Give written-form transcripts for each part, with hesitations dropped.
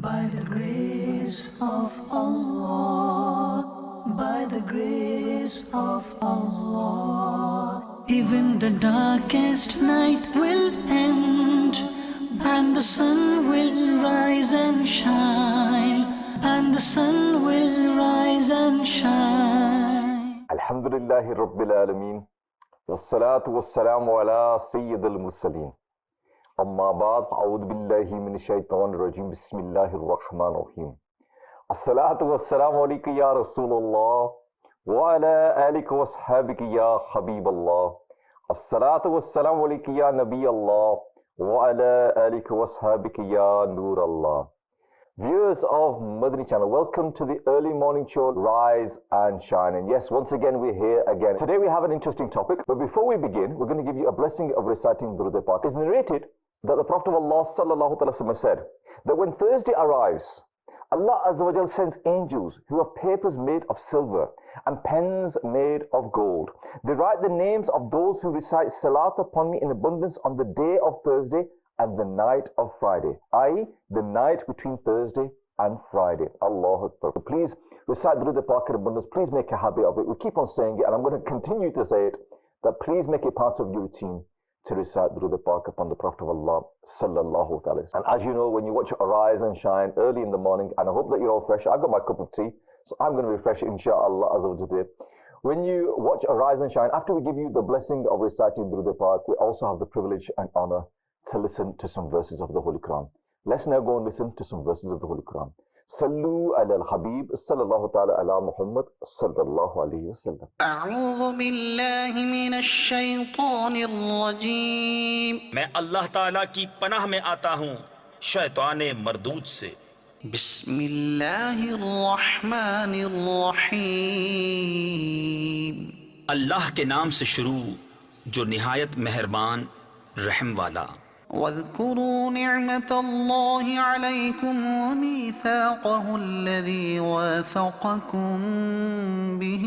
By the grace of Allah, by the grace of Allah, even the darkest night will end, and the sun will rise and shine, and the sun will rise and shine. Alhamdulillahi Rabbil Alameen, wassalatu wassalamu ala Sayyidil Mursaleen. Amma ba'd, a'udhu billahi minash shaitanir rajim, bismillahir rahmanir rahim. As-salatu wassalamu alayka ya Rasulullah, wa ala alika wa ashabika ya Habiballah. As-salatu wassalamu alayka ya Nabi Allah, wa ala alika wa ashabika ya Nur Allah. Viewers of Madani Channel, welcome to the early morning show, Rise and Shine. And yes, once again, we're here again. Today we have an interesting topic, but before we begin, we're going to give you a blessing of reciting Durud Pak. It's narrated that the Prophet of Allah sallallahu alaihi wasallam said that when Thursday arrives, Allah Azza wa Jal sends angels who have papers made of silver and pens made of gold. They write the names of those who recite salat upon me in abundance on the day of Thursday and the night of Friday, i.e. the night between Thursday and Friday. Allahu Akbar. Please recite Durud Pak in abundance. Please make a habit of it. We keep on saying it, and I'm going to continue to say it, that please make it part of your routine to recite Durud Pak upon the Prophet of Allah sallallahu alaihi wasallam. And as you know, when you watch Arise and Shine early in the morning, and I hope that you're all fresh, I've got my cup of tea, so I'm going to refresh it inshallah as of today. When you watch Arise and Shine, after we give you the blessing of reciting Durud Pak, we also have the privilege and honor to listen to some verses of the Holy Quran. Let's now go and listen to some verses of the Holy Quran. Sallu ala al-Habib sallallahu ta'ala ala Muhammad sallallahu alayhi wa sallam. أعوذ بالله من الشيطان الرجيم. میں اللہ تعالیٰ کی پناہ میں آتا ہوں شیطان مردود سے. بسم اللہ الرحمن الرحیم. اللہ کے نام سے شروع جو نہایت مہربان رحم والا. واذكروا نعمة الله عليكم وميثاقه الذي واثقكم به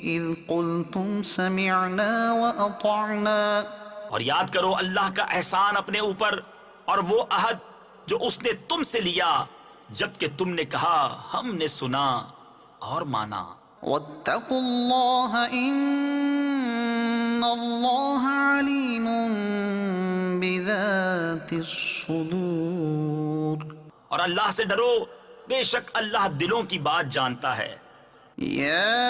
إذ قلتم سمعنا وأطعنا. اور یاد کرو اللہ کا احسان اپنے اوپر اور وہ عہد جو اس نے تم سے لیا جبکہ تم نے کہا ہم نے سنا اور مانا. واتقوا الله إن الله عليم بذات الصدور. اور اللہ سے ڈرو بے شک اللہ دلوں کی بات جانتا ہے. يا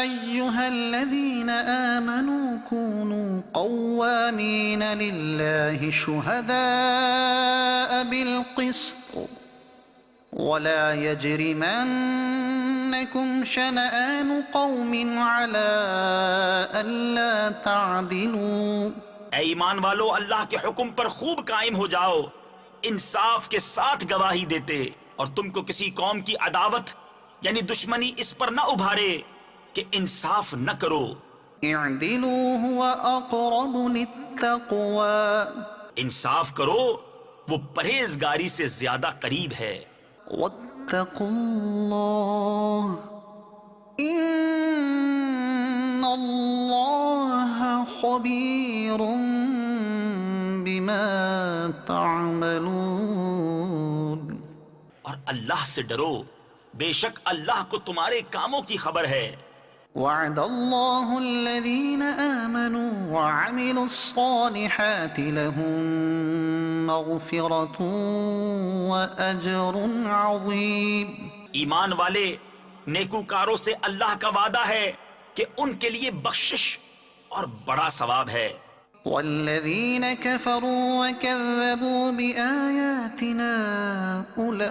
أيها الذين آمنوا كونوا قوامين لله شهداء بالقسط ولا يجرمنكم شنآن قوم على ألا تعدلوا. اے ایمان والو اللہ کے حکم پر خوب قائم ہو جاؤ انصاف کے ساتھ گواہی دیتے اور تم کو کسی قوم کی عداوت یعنی دشمنی اس پر نہ ابھارے کہ انصاف نہ کرو. اعدلوا هو اقرب للتقوى. انصاف کرو وہ پرہیزگاری سے زیادہ قریب ہے. واتقوا اللہ ان اللہ خبیر بما تعملون. اور اللہ سے ڈرو بے شک اللہ کو تمہارے کاموں کی خبر ہے. وعد اللہ الذین آمنوا وعملوا الصالحات لهم مغفرۃ واجر عظیم. ایمان والے نیکوکاروں سے اللہ کا وعدہ ہے کہ ان کے لیے بخشش اور بڑا ثواب ہے. والذین کفروا وکذبوا بآیاتنا اولئک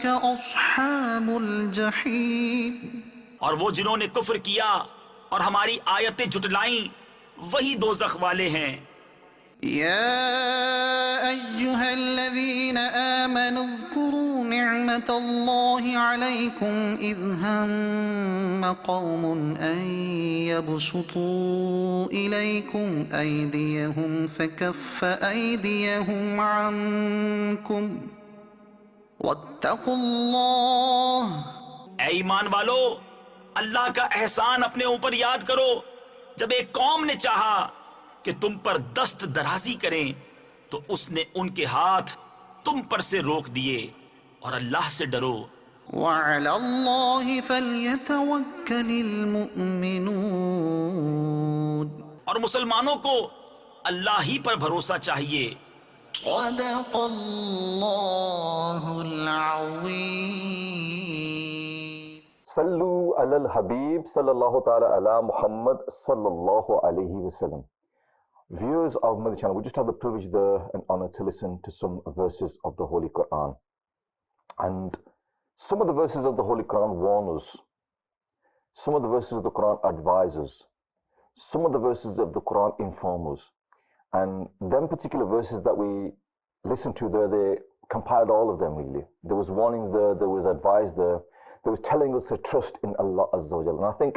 اصحاب الجحیم. اور وہ جنہوں نے کفر کیا اور ہماری آیتیں جھٹلائیں وہی دوزخ والے ہیں. يا أيها الذين آمنوا اذكروا نعمة الله عليكم إذ هم قوم أن يبسطوا إليكم أيديهم فكف أيديهم عنكم واتقوا الله. اے ایمان والو اللہ کا احسان اپنے اوپر یاد کرو جب ایک قوم نے چاہا کہ تم پر دست درازی کریں تو اس نے ان کے ہاتھ تم پر سے روک دیے، اور اللہ سے ڈرو۔ وعلى الله فليتوكل المؤمنون۔ اور مسلمانوں کو اللہ ہی پر بھروسہ چاہیے۔ صدق اللہ العظیم۔ صلو علی الحبیب صلی اللہ تعالی علی محمد صلی اللہ علیہ وسلم. Viewers of Madani Channel, we just had the privilege and honor to listen to some verses of the Holy Quran. And some of the verses of the Holy Quran warn us. Some of the verses of the Quran advise us. Some of the verses of the Quran inform us. And them particular verses that we listened to there, they compiled all of them really. There was warnings there, there was advice there. They was telling us to trust in Allah Azza wa Jalla. And I think,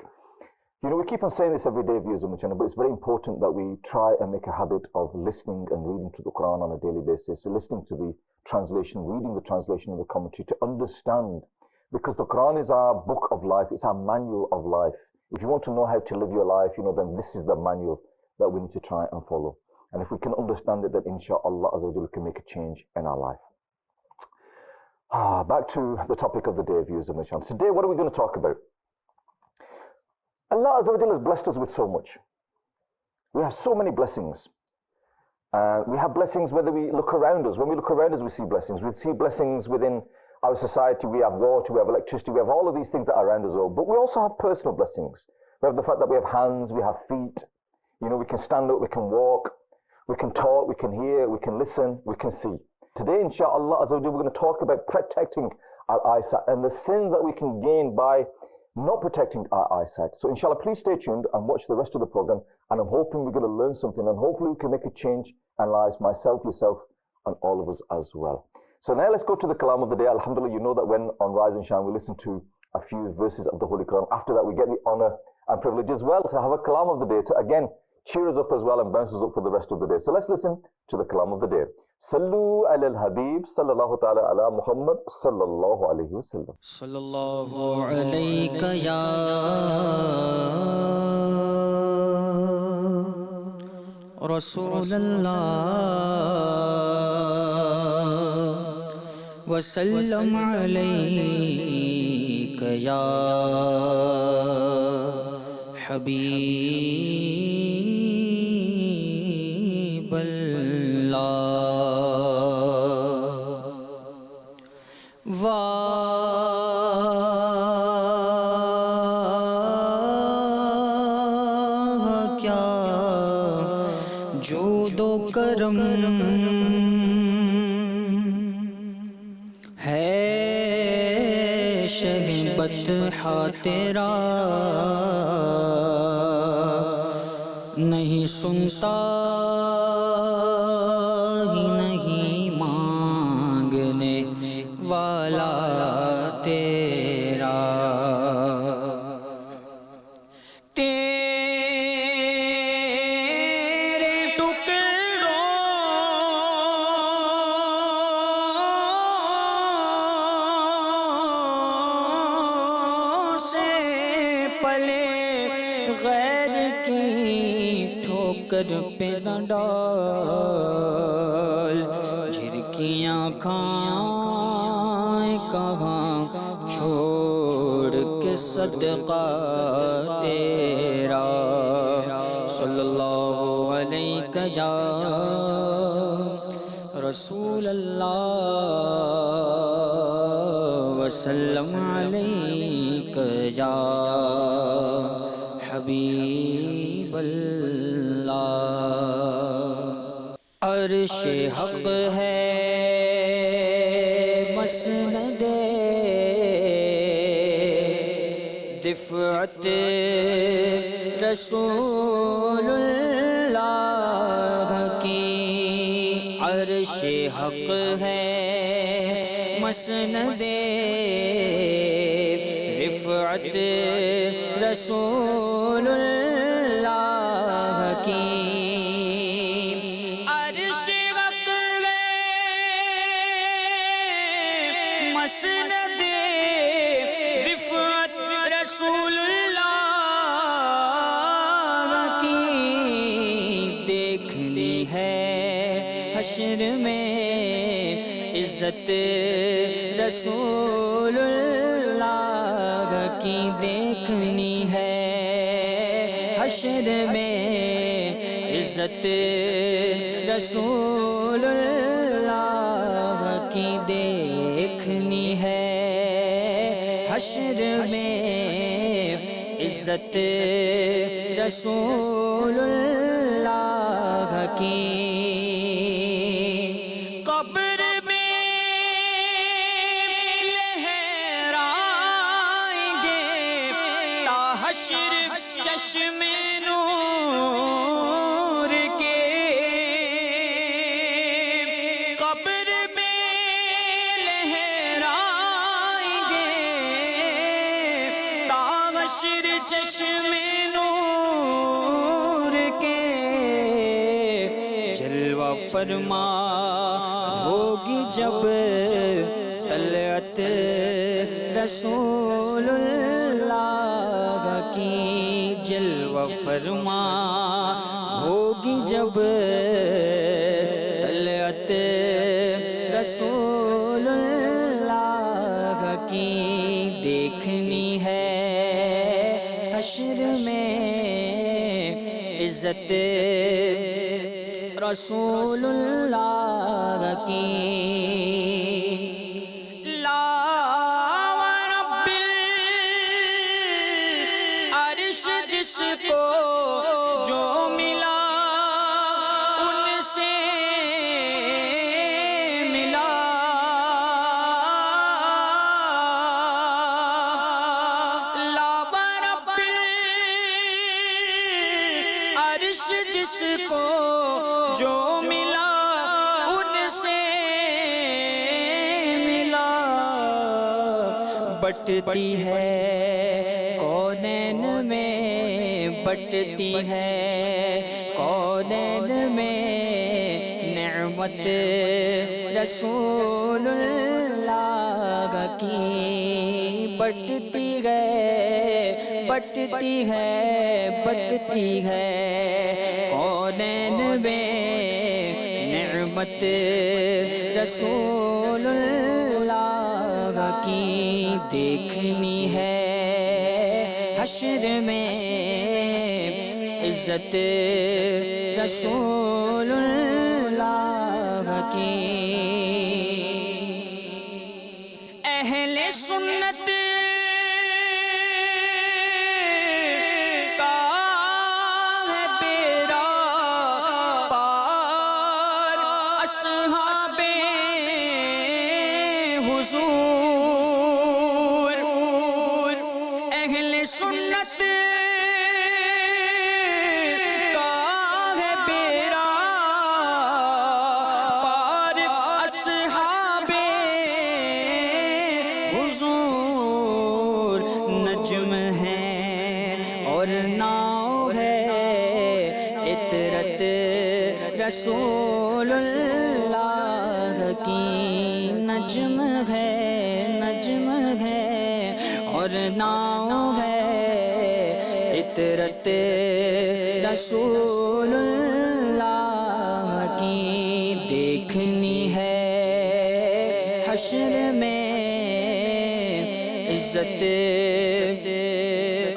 we keep on saying this every day, viewers of my channel, but it's very important that we try and make a habit of listening and reading to the Quran on a daily basis. So listening to the translation, reading the translation and the commentary to understand. Because the Quran is our book of life, it's our manual of life. If you want to know how to live your life, then this is the manual that we need to try and follow. And if we can understand it, then inshallah Azza wa Jalla can make a change in our life. Back to the topic of the day, viewers of my channel. Today, what are we going to talk about? Allah Azza wa Jalla has blessed us with so much. We have so many blessings. We have blessings whether we look around us. When we look around us, we see blessings. We see blessings within our society. We have water, we have electricity, we have all of these things that are around us all. But we also have personal blessings. We have the fact that we have hands, we have feet. We can stand up, we can walk, we can talk, we can hear, we can listen, we can see. Today, inshallah, Azza wa Jalla, we're going to talk about protecting our eyesight and the sins that we can gain by not protecting our eyesight. So inshallah, please stay tuned and watch the rest of the program. And I'm hoping we're going to learn something and hopefully we can make a change in lives, myself, yourself, and all of us as well. So now let's go to the Kalam of the day. Alhamdulillah, you know that when on Rise and Shine, we listen to a few verses of the Holy Quran. After that, we get the honor and privilege as well to have a Kalam of the day to, again, cheer us up as well and bounce us up for the rest of the day. So let's listen to the Kalam of the day. Sallu ala al-Habib sallallahu ta'ala ala Muhammad sallallahu alayhi wa sallam. Sallallahu alayka ya Rasulallah wa sallam alayka ya Habib Allah. کیا جود و کرم ہے شہ بطحہ تیرا، نہیں سنتا ہی نہیں مانگنے والا تیرا، تیرے ٹکڑوں سے پلے غیر کی ٹھوکر پہ نہ ڈال، جھرکیاں کھائیں کہاں چھوڑ کے صدقہ تیرا، صلی اللہ علیہ یا رسول اللہ وسلم علیہ یا حبیب اللہ۔ عرش حق ہے مسند دفعت رسول اللہ کی، عرش حق ہے مسند رفعت رسول اللہ کی، عرش حق ہے مسند رفعت رسول اللہ کی، دیکھنی ہے حشر میں عزت رسول اللہ کی دیکھنی ہے، حشر میں عزت رسول اللہ کی دیکھنی ہے، حشر میں عزت رسول اللہ کی، قبر میں لہرائیں گے تا حشر چشم نور کے، قبر میں لہرائیں گے تا حشر چشم نور کے، جلوہ فرما ہوگی جب طلعت رسول اللہ کی، جلوہ فرما ہوگی جب طلعت رسول اللہ کی، دیکھنی ہے حشر میں عزت رسول اللہ کی، لا ورب العرش جس کو جو ملا ان سے ملا، لا ورب العرش جس کو جو ملا ان سے ملا، بٹتی ہے کونین میں، بٹتی ہے کونین میں نعمت رسول اللہ کی، بٹتی ہے بٹتی ہے بٹتی ہے کونین میں نعمت رسول اللہ کی، دیکھنی ہے حشر میں عزت رسول اللہ کی، اہل سنت کا ہے بیڑا پار، اصحاب حضور، اہل سنت کا ہے بیڑا پار، اصحاب حضور، نجم ہے اور ناؤ ہے عطرت رسول اللہ کی، نجم ہے اور ناؤ ہے عطرت رسول اللہ کی، دیکھنی ہے حشر میں عزت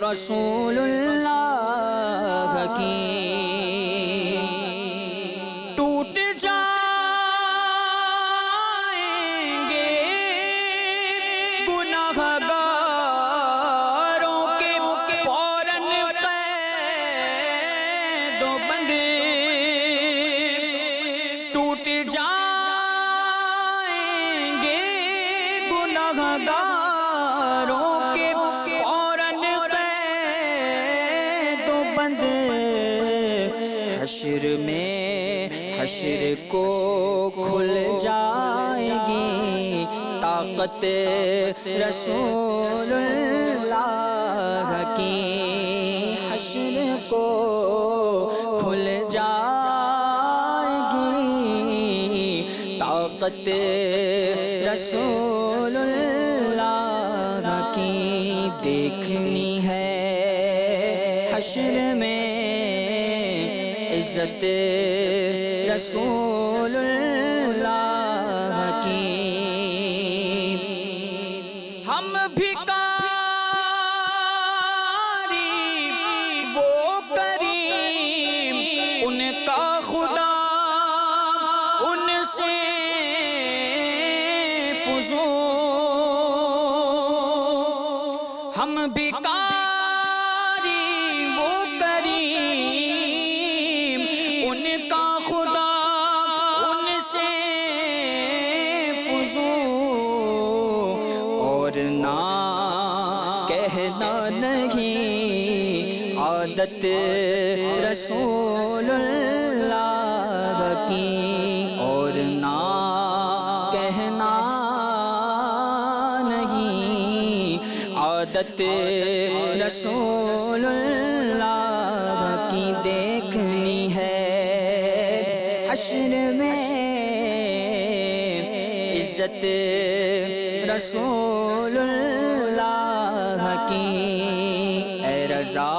رسول اللہ کی، ٹوٹ جائیں گے گناہگاروں کے فوراً قید و بندی، ٹوٹ جائیں گے گناہگاروں کے فوراً قید و بند، حشر میں حشر کو کھل جائے گی طاقت رسول اللہ کی، حشر کو کھل جائے گی طاقت رسول اللہ کی، دیکھنی ہے حشر میں عزت رسول فضول ہم بیکاری وہ کریم ان کا خدا ان سے فضول اور نہ کہنا نہیں عادت رسول اللہ کی اور نہ کہنا نہیں عادت رسول اللہ کی دیکھنی ہے حشر میں عزت رسول اللہ کی اے رضا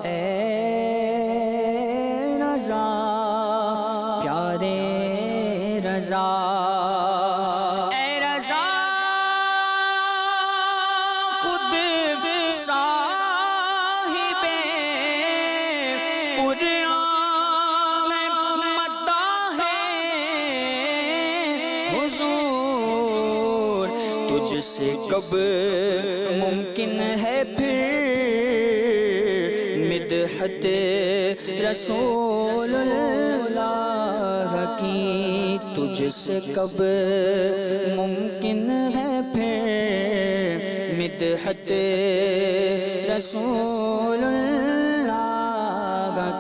اے رضا پیارے رضا اے رضا خود صاحب قرآن مداح حضور تجھ سے کب ممکن ہے پھر مدحت رسول اللہ کی تجھ سے کب ممکن ہے پھر مدحت رسول اللہ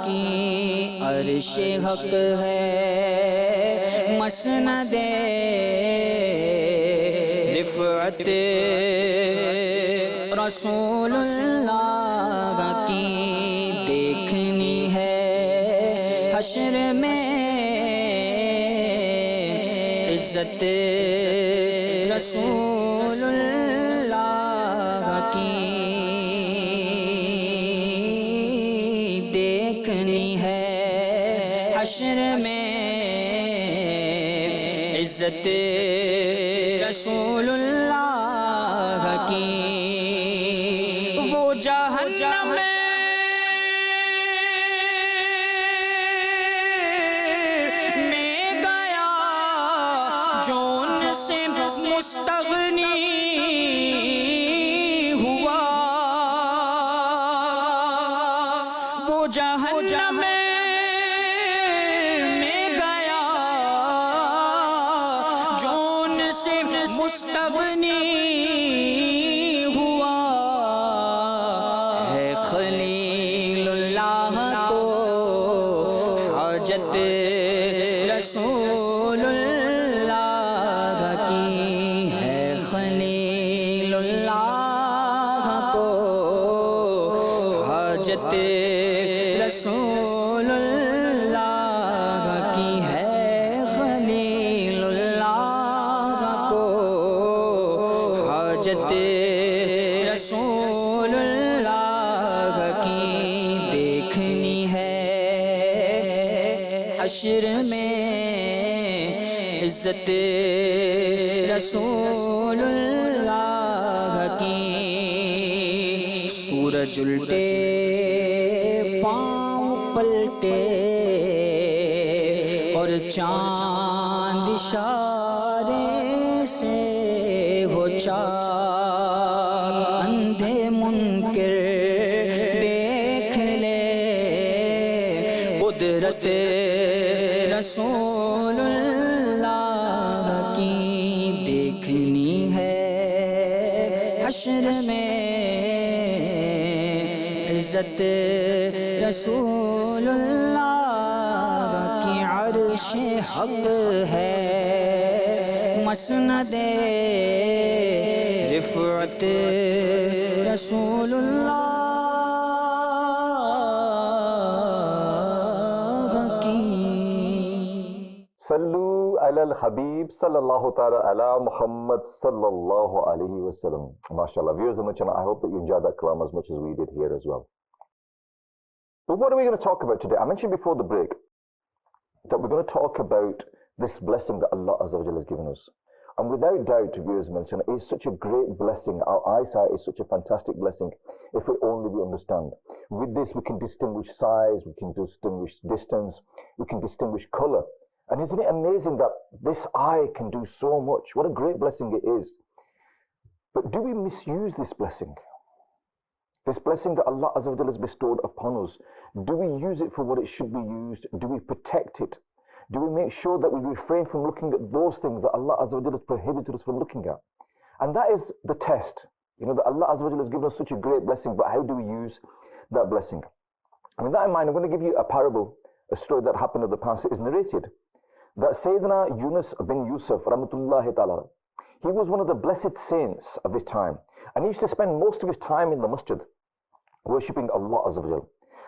کی عرش حق ہے مسند رفعت رسول اللہ کی دیکھنی ہے حشر میں عزت رسول اللہ کی دیکھنی ہے حشر میں عزت رسول اللہ کی وہ جہنم میں گیا جو ان سے مستغنی ہوا وہ جہنم میں گیا جو ان سے مستغنی ہوا ہے خلیل اللہ کو حاجت رسول اللہ کی ہے خلیل اللہ کو حاجت رسول اللہ کی ہے خلیل اللہ کو حاجت رسول اللہ کی دیکھنی ہے حشر میں عزت رسول اللہ کی سورج الٹے پاؤں پلٹے اور چاند اشارے سے ہو چار اندھے منکر دیکھ لے قدرت رسول اللہ کی دیکھنی ہے حشر میں عزت رسول اللہ کی عرش حق ہے مسند رفعت رسول اللہ کی صلو علی الحبیب صلی اللہ تعالی علی Muhammad sallallahu alaihi wasallam. MashaAllah. Viewers of my channel, I hope that you enjoyed that kalam as much as we did here as well. But what are we going to talk about today? I mentioned before the break that we're going to talk about this blessing that Allah Azza wa Jalla has given us. And without doubt, viewers of my channel, it's such a great blessing. Our eyesight is such a fantastic blessing if we only we understand. With this, we can distinguish size, we can distinguish distance, we can distinguish color. And isn't it amazing that this eye can do so much? What a great blessing it is. But do we misuse this blessing? This blessing that Allah Azza wa Jalla has bestowed upon us, do we use it for what it should be used? Do we protect it? Do we make sure that we refrain from looking at those things that Allah Azza wa Jalla has prohibited us from looking at? And that is the test. You know, that Allah Azza wa Jalla has given us such a great blessing, but how do we use that blessing? And with that in mind, I'm going to give you a parable, a story that happened in the past. It is narrated that Sayyidina Yunus bin Yusuf, rahmatullahi ta'ala, he was one of the blessed saints of his time. And he used to spend most of his time in the masjid, worshipping Allah Azza wa Jalla.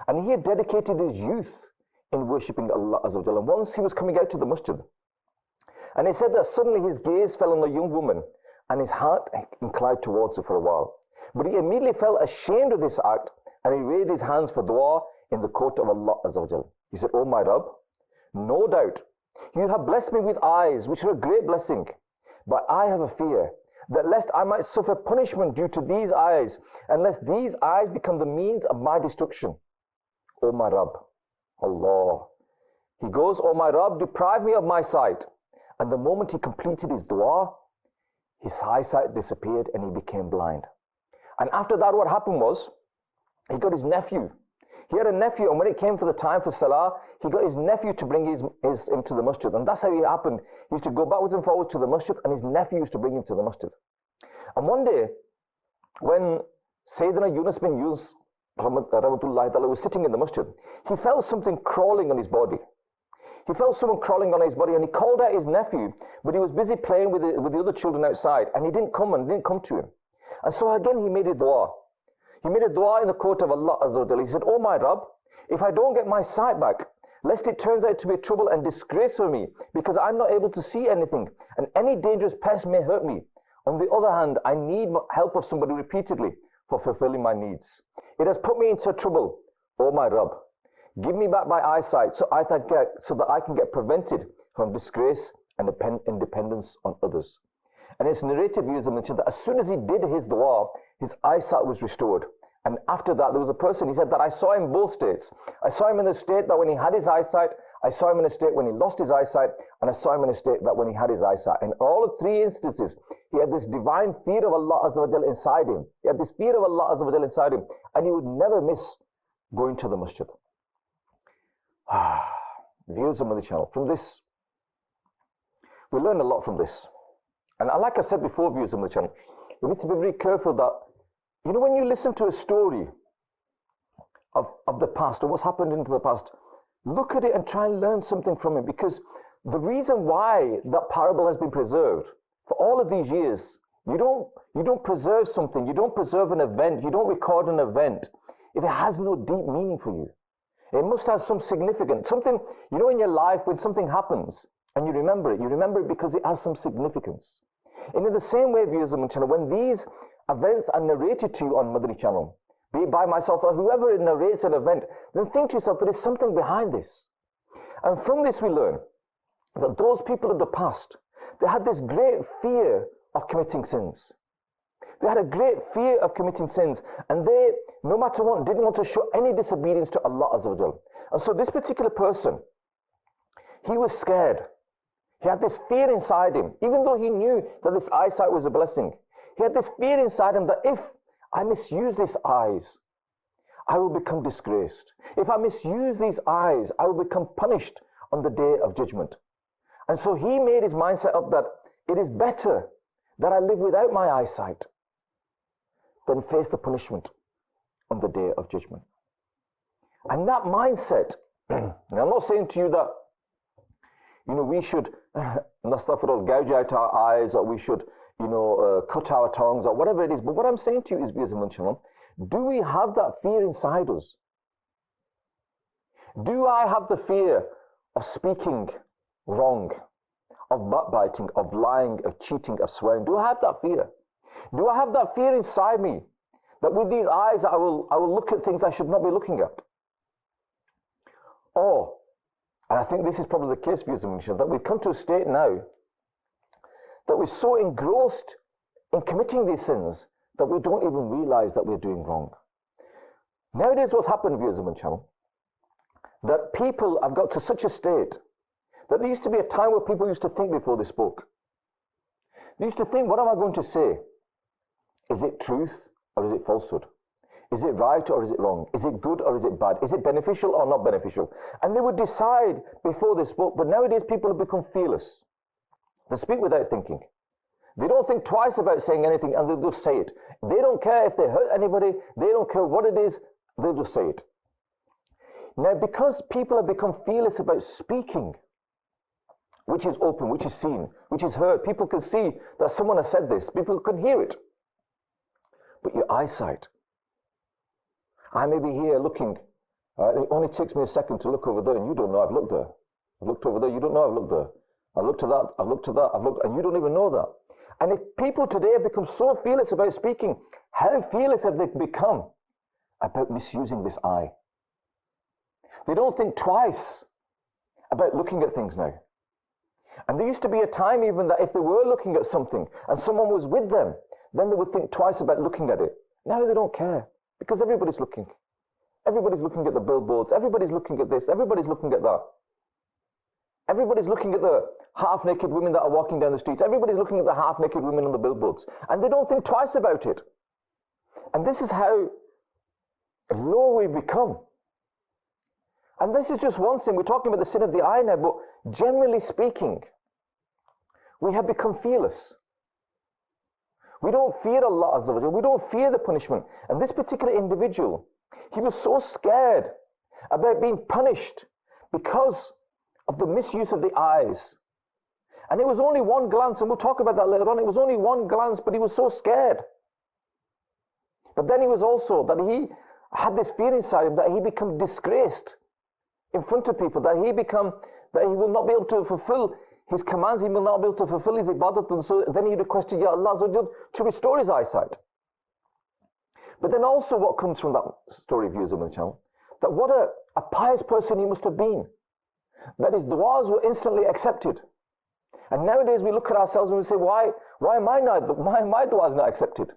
And he had dedicated his youth in worshipping Allah Azza wa Jalla. And once he was coming out to the masjid, and he said that suddenly his gaze fell on a young woman, and his heart inclined towards her for a while. But he immediately felt ashamed of this act, and he raised his hands for dua in the court of Allah Azza wa Jalla. He said, "Oh my Rabb, no doubt you have blessed me with eyes, which are a great blessing. But I have a fear that lest I might suffer punishment due to these eyes, and lest these eyes become the means of my destruction. O my Rabb," Allah. He goes, "O my Rabb, deprive me of my sight." And the moment he completed his dua, his eyesight disappeared and he became blind. And after that, what happened was, he got his nephew. He had a nephew, and when it came for the time for Salah, he got his nephew to bring him to the masjid. And that's how it happened. He used to go backwards and forwards to the masjid, and his nephew used to bring him to the masjid. And one day, when Sayyidina Yunus bin Yunus rahmatullahi ta'ala was sitting in the masjid, he felt something crawling on his body. He felt someone crawling on his body, and he called out his nephew, but he was busy playing with the other children outside, and he didn't come to him. And so again, he made a dua. He made a dua in the court of Allah Azza wa Jalla. He said, "Oh my Rabb, if I don't get my sight back, lest it turns out to be trouble and disgrace for me, because I'm not able to see anything, and any dangerous pest may hurt me. On the other hand, I need help of somebody repeatedly for fulfilling my needs. It has put me into trouble. Oh my Rabb, give me back my eyesight so that I can get prevented from disgrace and dependence on others." And it's narrated, viewers, mentioned that as soon as he did his dua, his eyesight was restored. And after that, there was a person, he said, that I saw him both states. I saw him in the state that when he had his eyesight, I saw him in a state when he lost his eyesight, and I saw him in a state that when he had his eyesight. In all of three instances, he had this divine fear of Allah Azza wa Jalla inside him. He had this fear of Allah Azza wa Jalla inside him, and he would never miss going to the masjid. Viewers of Madani Channel, from this, we learn a lot from this. And like I said before, viewers of Madani Channel, we need to be very careful that, you know, when you listen to a story of the past or what's happened into the past, look at it and try and learn something from it, because the reason why that parable has been preserved for all of these years, you don't preserve something, you don't preserve an event, you don't record an event if it has no deep meaning for you. It must have some significance, something, you know, in your life when something happens and you remember it because it has some significance. And in the same way, viewers of Madani Channel, when these events are narrated to you on Madani Channel, be it by myself or whoever narrates an event, then think to yourself, there is something behind this. And from this we learn that those people of the past, they had this great fear of committing sins. They had a great fear of committing sins, and they, no matter what, didn't want to show any disobedience to Allah Azza wa Jalla. And so this particular person, he was scared. He had this fear inside him, even though he knew that this eyesight was a blessing. He had this fear inside him that if I misuse these eyes, I will become disgraced. If I misuse these eyes, I will become punished on the day of judgment. And so he made his mindset up that it is better that I live without my eyesight than face the punishment on the day of judgment. And that mindset, and I'm not saying to you that, you know, we should, gouge out our eyes, or we should, cut our tongues, or whatever it is. But what I'm saying to you is, viewers of Madani Channel, do we have that fear inside us? Do I have the fear of speaking wrong, of backbiting, of lying, of cheating, of swearing? Do I have that fear? Do I have that fear inside me that with these eyes I will look at things I should not be looking at? Or, and I think this is probably the case, viewers of Madani Channel, that we've come to a state now that we're so engrossed in committing these sins that we don't even realize that we're doing wrong. Nowadays, what's happened, viewers of Madani Channel, that people have got to such a state that there used to be a time where people used to think before they spoke. They used to think, what am I going to say? Is it truth or is it falsehood? Is it right or is it wrong? Is it good or is it bad? Is it beneficial or not beneficial? And they would decide before they spoke. But nowadays people have become fearless. They speak without thinking. They don't think twice about saying anything and they'll just say it. They don't care if they hurt anybody. They don't care what it is. They'll just say it. Now, because people have become fearless about speaking, which is open, which is seen, which is heard, people can see that someone has said this. People can hear it. But your eyesight, I may be here looking, it only takes me a second to look over there and you don't know I've looked there. I've looked over there, you don't know I've looked there. I've looked to that, I've looked to that, I've looked, and you don't even know that. And if people today have become so fearless about speaking, how fearless have they become about misusing this eye? They don't think twice about looking at things now. And there used to be a time even that if they were looking at something and someone was with them, then they would think twice about looking at it. Now they don't care. Because everybody's looking. Everybody's looking at the billboards. Everybody's looking at this. Everybody's looking at that. Everybody's looking at the half-naked women that are walking down the streets. Everybody's looking at the half-naked women on the billboards. And they don't think twice about it. And this is how low we become. And this is just one sin. We're talking about the sin of the eye now, but generally speaking, we have become fearless. We don't fear Allah Azza wa Jalla. We don't fear the punishment. And this particular individual, he was so scared about being punished because of the misuse of the eyes. And it was only one glance, and we'll talk about that later on. It was only one glance, but he was so scared. But then he was also, that he had this fear inside him that he become disgraced in front of people, that he will not be able to fulfill his commands, he will not be able to fulfill his ibadat, and so then he requested Ya Allah to restore his eyesight. But then also what comes from that story, viewers of the channel, that what a pious person he must have been, that his du'as were instantly accepted. And nowadays we look at ourselves and we say, why are my du'as not accepted?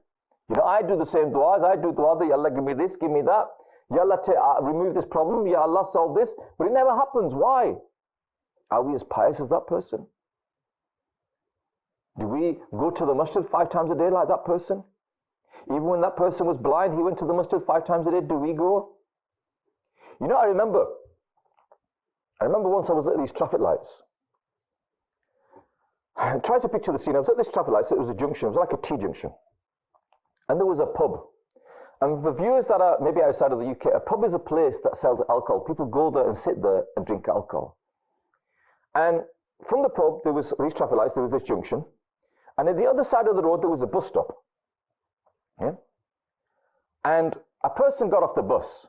You know, I do the same du'as, I do du'a, Ya Allah give me this, give me that, Ya Allah remove this problem, Ya Allah solve this, but it never happens. Why? Are we as pious as that person? Do we go to the masjid 5 times a day like that person? Even when that person was blind, he went to the masjid 5 times a day. Do we go? You know, I remember once I was at these traffic lights. I tried to picture the scene. I was at this traffic lights. It was a junction. It was like a T-junction. And there was a pub. And for viewers that are maybe outside of the UK, a pub is a place that sells alcohol. People go there and sit there and drink alcohol. And from the pub, there was these traffic lights, there was this junction. And at the other side of the road, there was a bus stop. Yeah? And a person got off the bus.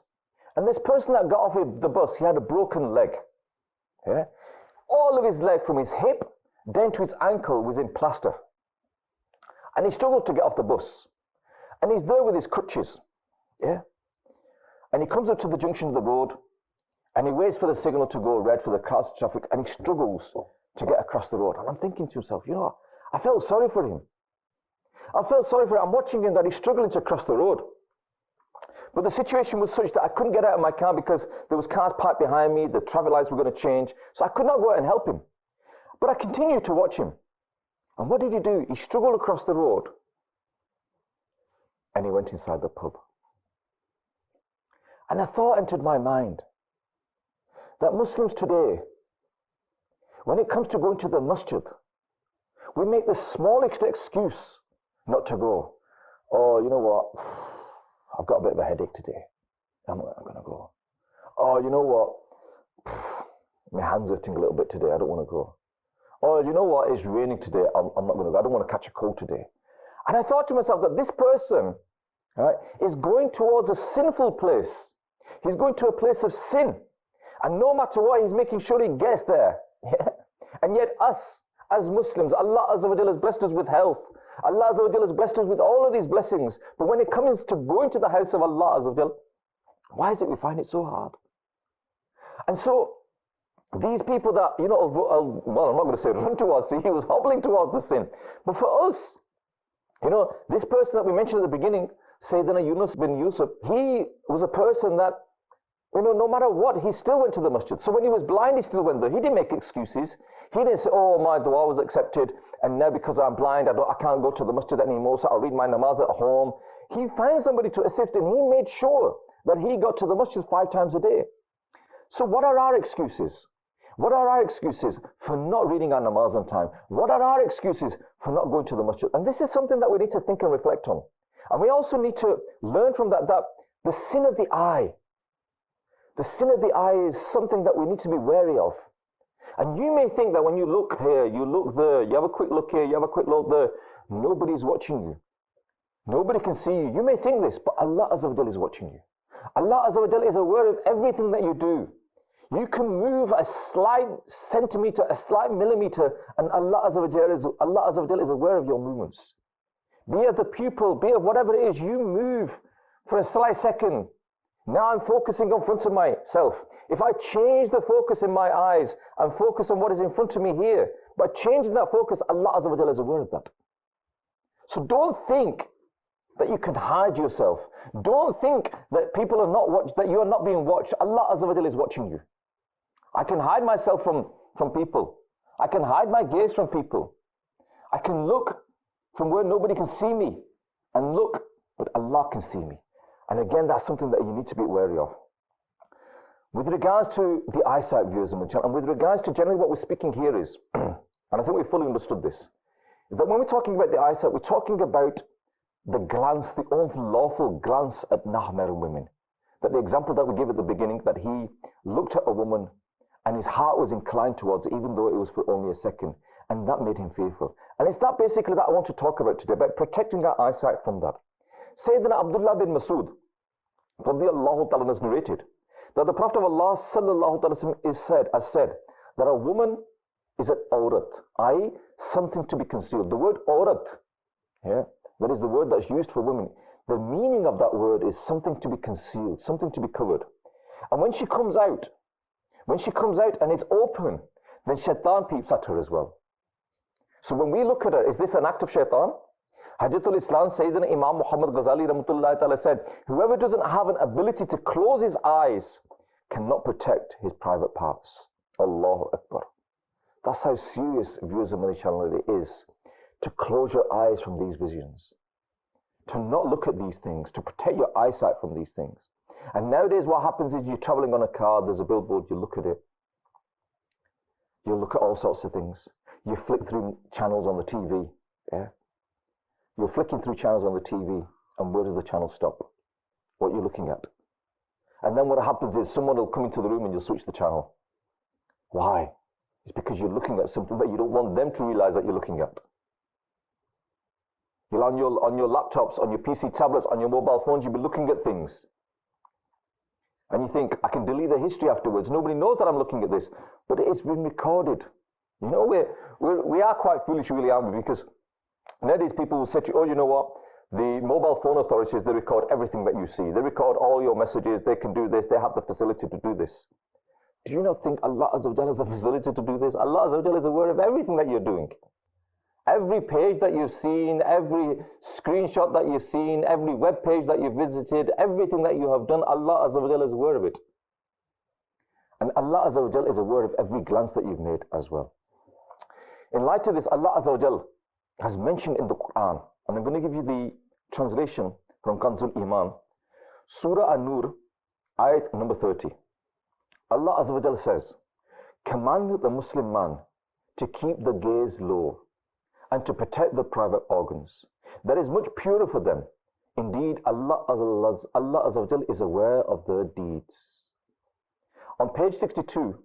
And this person that got off the bus, he had a broken leg. Yeah? All of his leg from his hip down to his ankle was in plaster. And he struggled to get off the bus. And he's there with his crutches. Yeah? And he comes up to the junction of the road. And he waits for the signal to go red for the cars traffic, and he struggles to get across the road. And I'm thinking to myself, you know, I felt sorry for him. I felt sorry for him. I'm watching him that he's struggling to cross the road. But the situation was such that I couldn't get out of my car because there was cars parked behind me, the traffic lights were going to change, so I could not go out and help him. But I continued to watch him. And what did he do? He struggled across the road, and he went inside the pub. And a thought entered my mind, that Muslims today, when it comes to going to the masjid, we make the smallest excuse not to go. Oh, you know what? I've got a bit of a headache today. I'm not going to go. Oh, you know what? My hands are hurting a little bit today. I don't want to go. Oh, you know what? It's raining today. I'm not going to go. I don't want to catch a cold today. And I thought to myself that this person, right, is going towards a sinful place. He's going to a place of sin. And no matter what, he's making sure he gets there. Yeah? And yet us, as Muslims, Allah Azza wa Jalla has blessed us with health. Allah Azza wa Jalla has blessed us with all of these blessings. But when it comes to going to the house of Allah Azza wa Jalla, why is it we find it so hard? And so, these people that, you know, well, I'm not going to say run towards sin, he was hobbling towards the sin. But for us, you know, this person that we mentioned at the beginning, Sayyidina Yunus bin Yusuf, he was a person that No matter what, he still went to the masjid. So when he was blind, he still went there. He didn't make excuses. He didn't say, oh, my dua was accepted, and now because I'm blind, I can't go to the masjid anymore, so I'll read my namaz at home. He found somebody to assist, and he made sure that he got to the masjid 5 times a day. So what are our excuses? What are our excuses for not reading our namaz on time? What are our excuses for not going to the masjid? And this is something that we need to think and reflect on. And we also need to learn from that the sin of the eye, the sin of the eye is something that we need to be wary of. And you may think that when you look here, you look there, you have a quick look here, you have a quick look there, nobody's watching you. Nobody can see you. You may think this, but Allah Azza wa Jal is watching you. Allah Azza wa Jal is aware of everything that you do. You can move a slight centimeter, a slight millimeter, and Allah Azza wa Jal is aware of your movements. Be it the pupil, be it whatever it is, you move for a slight second. Now I'm focusing on front of myself. If I change the focus in my eyes and focus on what is in front of me here, by changing that focus, Allah Azza wa Jal is aware of that. So don't think that you can hide yourself. Don't think that people are not watched, that you are not being watched. Allah Azza wa Jal is watching you. I can hide myself from people. I can hide my gaze from people. I can look from where nobody can see me and look, but Allah can see me. And again, that's something that you need to be wary of. With regards to the eyesight, viewers on the channel, and with regards to generally what we're speaking here is, and I think we fully understood this, is that when we're talking about the eyesight, we're talking about the glance, the unlawful glance at Nahmar women. That the example that we gave at the beginning, that he looked at a woman and his heart was inclined towards it, even though it was for only a second, and that made him fearful. And it's that basically that I want to talk about today, about protecting our eyesight from that. Sayyidina Abdullah bin Masud, radiyallahu ta'ala, has narrated that the Prophet of Allah sallallahu ta'ala has said that a woman is an awrat, i.e. something to be concealed. The word awrat, that is the word that's used for women. The meaning of that word is something to be concealed, something to be covered. And when she comes out and is open, then shaitan peeps at her as well. So when we look at her, is this an act of shaitan? Hajjatul Islam Sayyidina Imam Muhammad Ghazali Rahmatullahi Ta'ala said, whoever doesn't have an ability to close his eyes cannot protect his private parts. Allahu Akbar. That's how serious, viewers of Madani Channel, it is to close your eyes from these visions, to not look at these things, to protect your eyesight from these things. And nowadays what happens is you're traveling on a car, there's a billboard, you look at it, you look at all sorts of things. You flick through channels on the TV, You're flicking through channels on the TV, and where does the channel stop? What you're looking at. And then what happens is someone will come into the room and you'll switch the channel. Why? It's because you're looking at something that you don't want them to realize that you're looking at. You're on your laptops, on your PC tablets, on your mobile phones, you'll be looking at things. And you think, I can delete the history afterwards. Nobody knows that I'm looking at this. But it's been recorded. You know, we are quite foolish, really, aren't we? Because nowadays people will say to you, oh, you know what? The mobile phone authorities, they record everything that you see. They record all your messages. They can do this. They have the facility to do this. Do you not think Allah Azza wa Jalla has the facility to do this? Allah Azza wa Jalla is aware of everything that you're doing. Every page that you've seen, every screenshot that you've seen, every web page that you've visited, everything that you have done, Allah Azza wa Jalla is aware of it. And Allah Azza wa Jalla is aware of every glance that you've made as well. In light of this, Allah Azza wa Jalla has mentioned in the Quran, and I'm going to give you the translation from Kanzul Iman, Surah An-Nur, ayat number 30. Allah Azza wa Jalla says, command the Muslim man to keep the gaze low and to protect the private organs. That is much purer for them. Indeed, Allah Azza wa Jalla is aware of their deeds. On page 62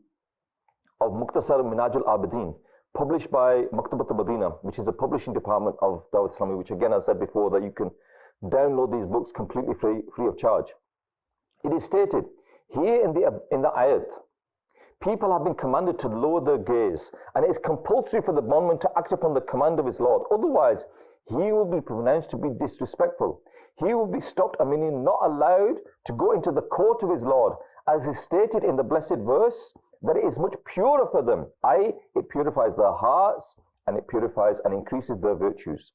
of Muqtasar Minhajul Abidin, published by Maktabat al-Madina, which is a publishing department of Dawat Islami, which again I said before that you can download these books completely free of charge. It is stated here in the ayat, people have been commanded to lower their gaze, and it is compulsory for the bondman to act upon the command of his Lord. Otherwise, he will be pronounced to be disrespectful. He will be stopped, meaning not allowed to go into the court of his Lord, as is stated in the blessed verse, that it is much purer for them, i.e. it purifies their hearts, and it purifies and increases their virtues.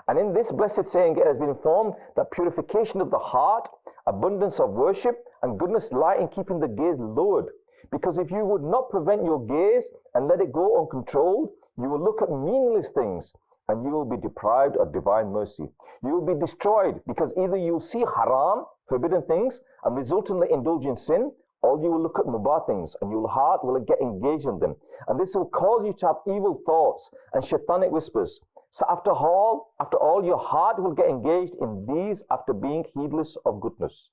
And in this blessed saying, it has been informed that purification of the heart abundance of worship, and goodness light in keeping the gaze lowered. Because if you would not prevent your gaze and let it go uncontrolled, you will look at meaningless things and you will be deprived of divine mercy. You will be destroyed because either you will see haram, forbidden things, and resultantly indulge in sin, or you will look at mubah things and your heart will get engaged in them. And this will cause you to have evil thoughts and shaitanic whispers. So after all, your heart will get engaged in these after being heedless of goodness.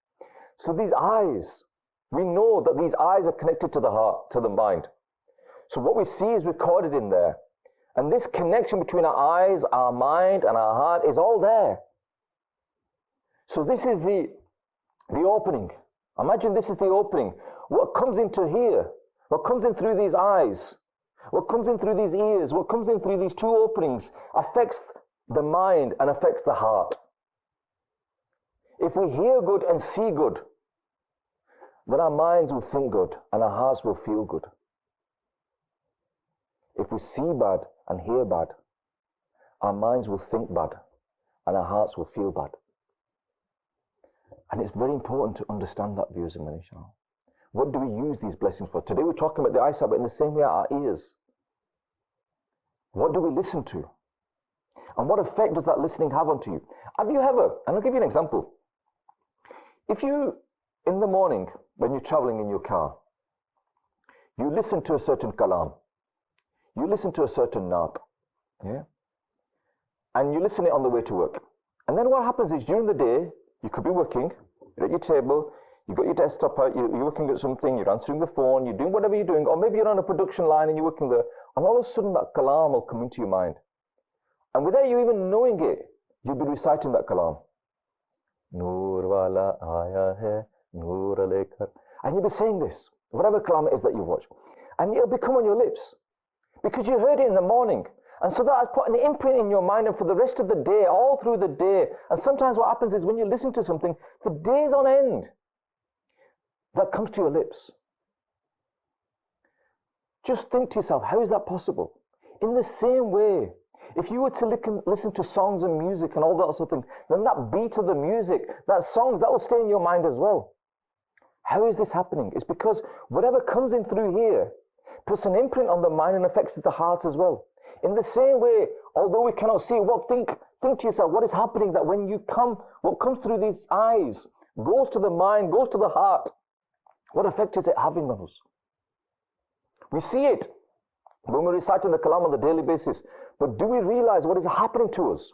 So these eyes, we know that these eyes are connected to the heart, to the mind. So what we see is recorded in there. And this connection between our eyes, our mind, and our heart is all there. So this is the opening. Imagine this is the opening. What comes into here, what comes in through these eyes, what comes in through these ears, what comes in through these two openings affects the mind and affects the heart. If we hear good and see good, then our minds will think good and our hearts will feel good. If we see bad and hear bad, our minds will think bad and our hearts will feel bad. And it's very important to understand that, viewers and Madani. What do we use these blessings for? Today we're talking about the eyesight, but in the same way our ears. What do we listen to? And what effect does that listening have onto you? Have you ever, and I'll give you an example. If you, in the morning, when you're traveling in your car, you listen to a certain Kalam, you listen to a certain naat, yeah? And you listen it on the way to work. And then what happens is during the day, you could be working, you're at your table, you've got your desktop out, you're working at something, you're answering the phone, you're doing whatever you're doing, or maybe you're on a production line and you're working there, and all of a sudden that Kalam will come into your mind. And without you even knowing it, you'll be reciting that Kalam. Noor wala aaya hai, noor lekar. And you'll be saying this, whatever Kalam it is that you watch. And it'll become on your lips. Because you heard it in the morning. And so that has put an imprint in your mind, and for the rest of the day, all through the day. And sometimes what happens is when you listen to something, for days on end, that comes to your lips. Just think to yourself, how is that possible? In the same way, if you were to listen to songs and music and all that sort of thing, then that beat of the music, that songs, that will stay in your mind as well. How is this happening? It's because whatever comes in through here puts an imprint on the mind and affects the heart as well. In the same way, although we cannot see, well, think to yourself, what is happening that when you come, what comes through these eyes goes to the mind, goes to the heart. What effect is it having on us? We see it when we're reciting the Kalam on a daily basis, but do we realize what is happening to us?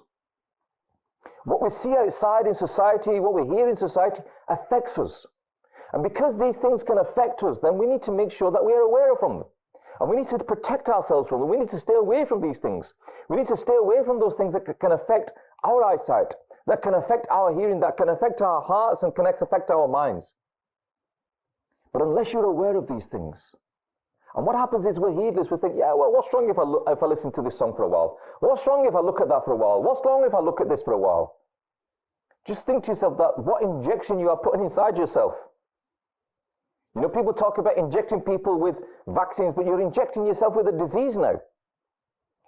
What we see outside in society, what we hear in society affects us. And because these things can affect us, then we need to make sure that we are aware of them. And we need to protect ourselves from them. We need to stay away from these things. We need to stay away from those things that can affect our eyesight, that can affect our hearing, that can affect our hearts and can affect our minds. But unless you're aware of these things, and what happens is we're heedless. We think, yeah, well, what's wrong if I listen to this song for a while? What's wrong if I look at that for a while? What's wrong if I look at this for a while? Just think to yourself that what injection you are putting inside yourself. You know, people talk about injecting people with vaccines, but you're injecting yourself with a disease now.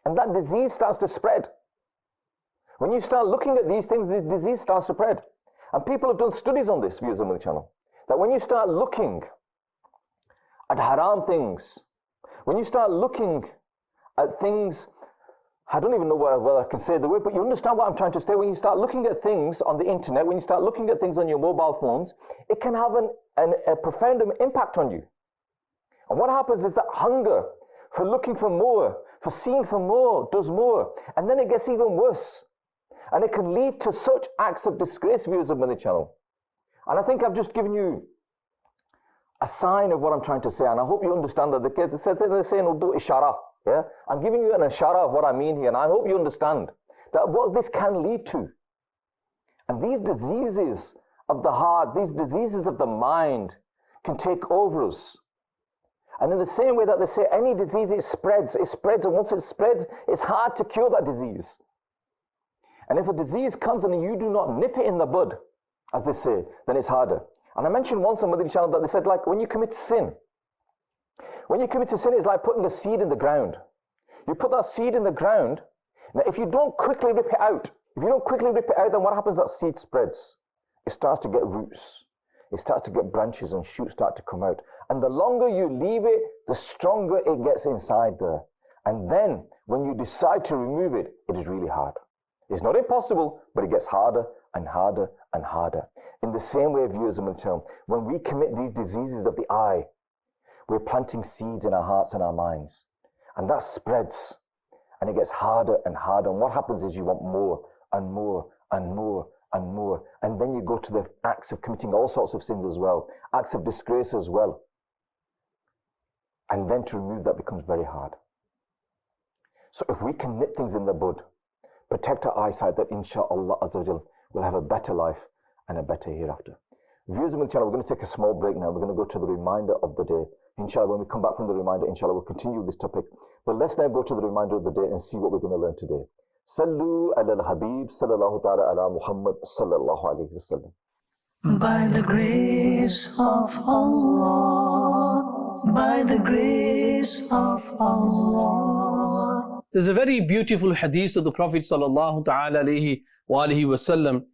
And that disease starts to spread. When you start looking at these things, this disease starts to spread. And people have done studies on this, viewers on the channel, that when you start looking at haram things, when you start looking at things, I don't even know whether I can say the word, but you understand what I'm trying to say. When you start looking at things on the internet, when you start looking at things on your mobile phones, it can have a profound impact on you. And what happens is that hunger for looking for more, for seeing for more, does more. And then it gets even worse. And it can lead to such acts of disgrace, viewers of Madani Channel. And I think I've just given you a sign of what I'm trying to say. And I hope you understand that. They say in Urdu, ishara. Yeah? I'm giving you an ishara of what I mean here. And I hope you understand that what this can lead to. And these diseases of the heart, these diseases of the mind can take over us. And in the same way that they say any disease, it spreads. And once it spreads, it's hard to cure that disease. And if a disease comes and you do not nip it in the bud, as they say, then it's harder. And I mentioned once on Madani Channel that they said, like, when you commit sin, it's like putting a seed in the ground. You put that seed in the ground. Now, if you don't quickly rip it out, then what happens? That seed spreads. it starts to get roots. It starts to get branches and shoots start to come out. And the longer you leave it, the stronger it gets inside there. And then when you decide to remove it, it is really hard. It's not impossible, but it gets harder and harder and harder. In the same way, viewers of the channel, when we commit these diseases of the eye, we're planting seeds in our hearts and our minds. And that spreads. And it gets harder and harder. And what happens is you want more and more and more and more. And then you go to the acts of committing all sorts of sins as well. Acts of disgrace as well. And then to remove that becomes very hard. So if we can nip things in the bud, protect our eyesight, that inshaAllah Azza wa Jal will have a better life and a better hereafter. Viewers of the channel, we're going to take a small break now. We're going to go to the reminder of the day. Inshallah, when we come back from the reminder, inshallah, we'll continue this topic. But let's now go to the reminder of the day and see what we're going to learn today. Sallu ala al-Habib sallallahu ta'ala ala Muhammad sallallahu alayhi wa sallam. By the grace of Allah, by the grace of Allah. There's a very beautiful hadith of the Prophet sallallahu ta'ala alayhi wa alihi wa sallam,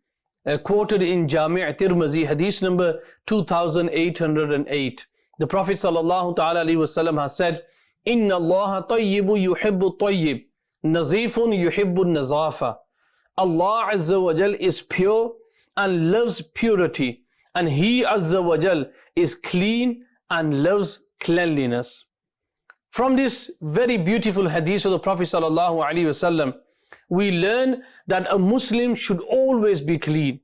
quoted in Jami' Tirmizi, hadith number 2808. The Prophet sallallahu ta'ala alayhi wa sallam has said, Inna Allah tayyibu yuhibbu tayyib, nazifun yuhibbu nazafa. Allah Azza wa Jal is pure and loves purity, and He Azza wa Jal is clean and loves cleanliness. From this very beautiful hadith of the Prophet sallallahu alaihi wasallam, we learn that a Muslim should always be clean.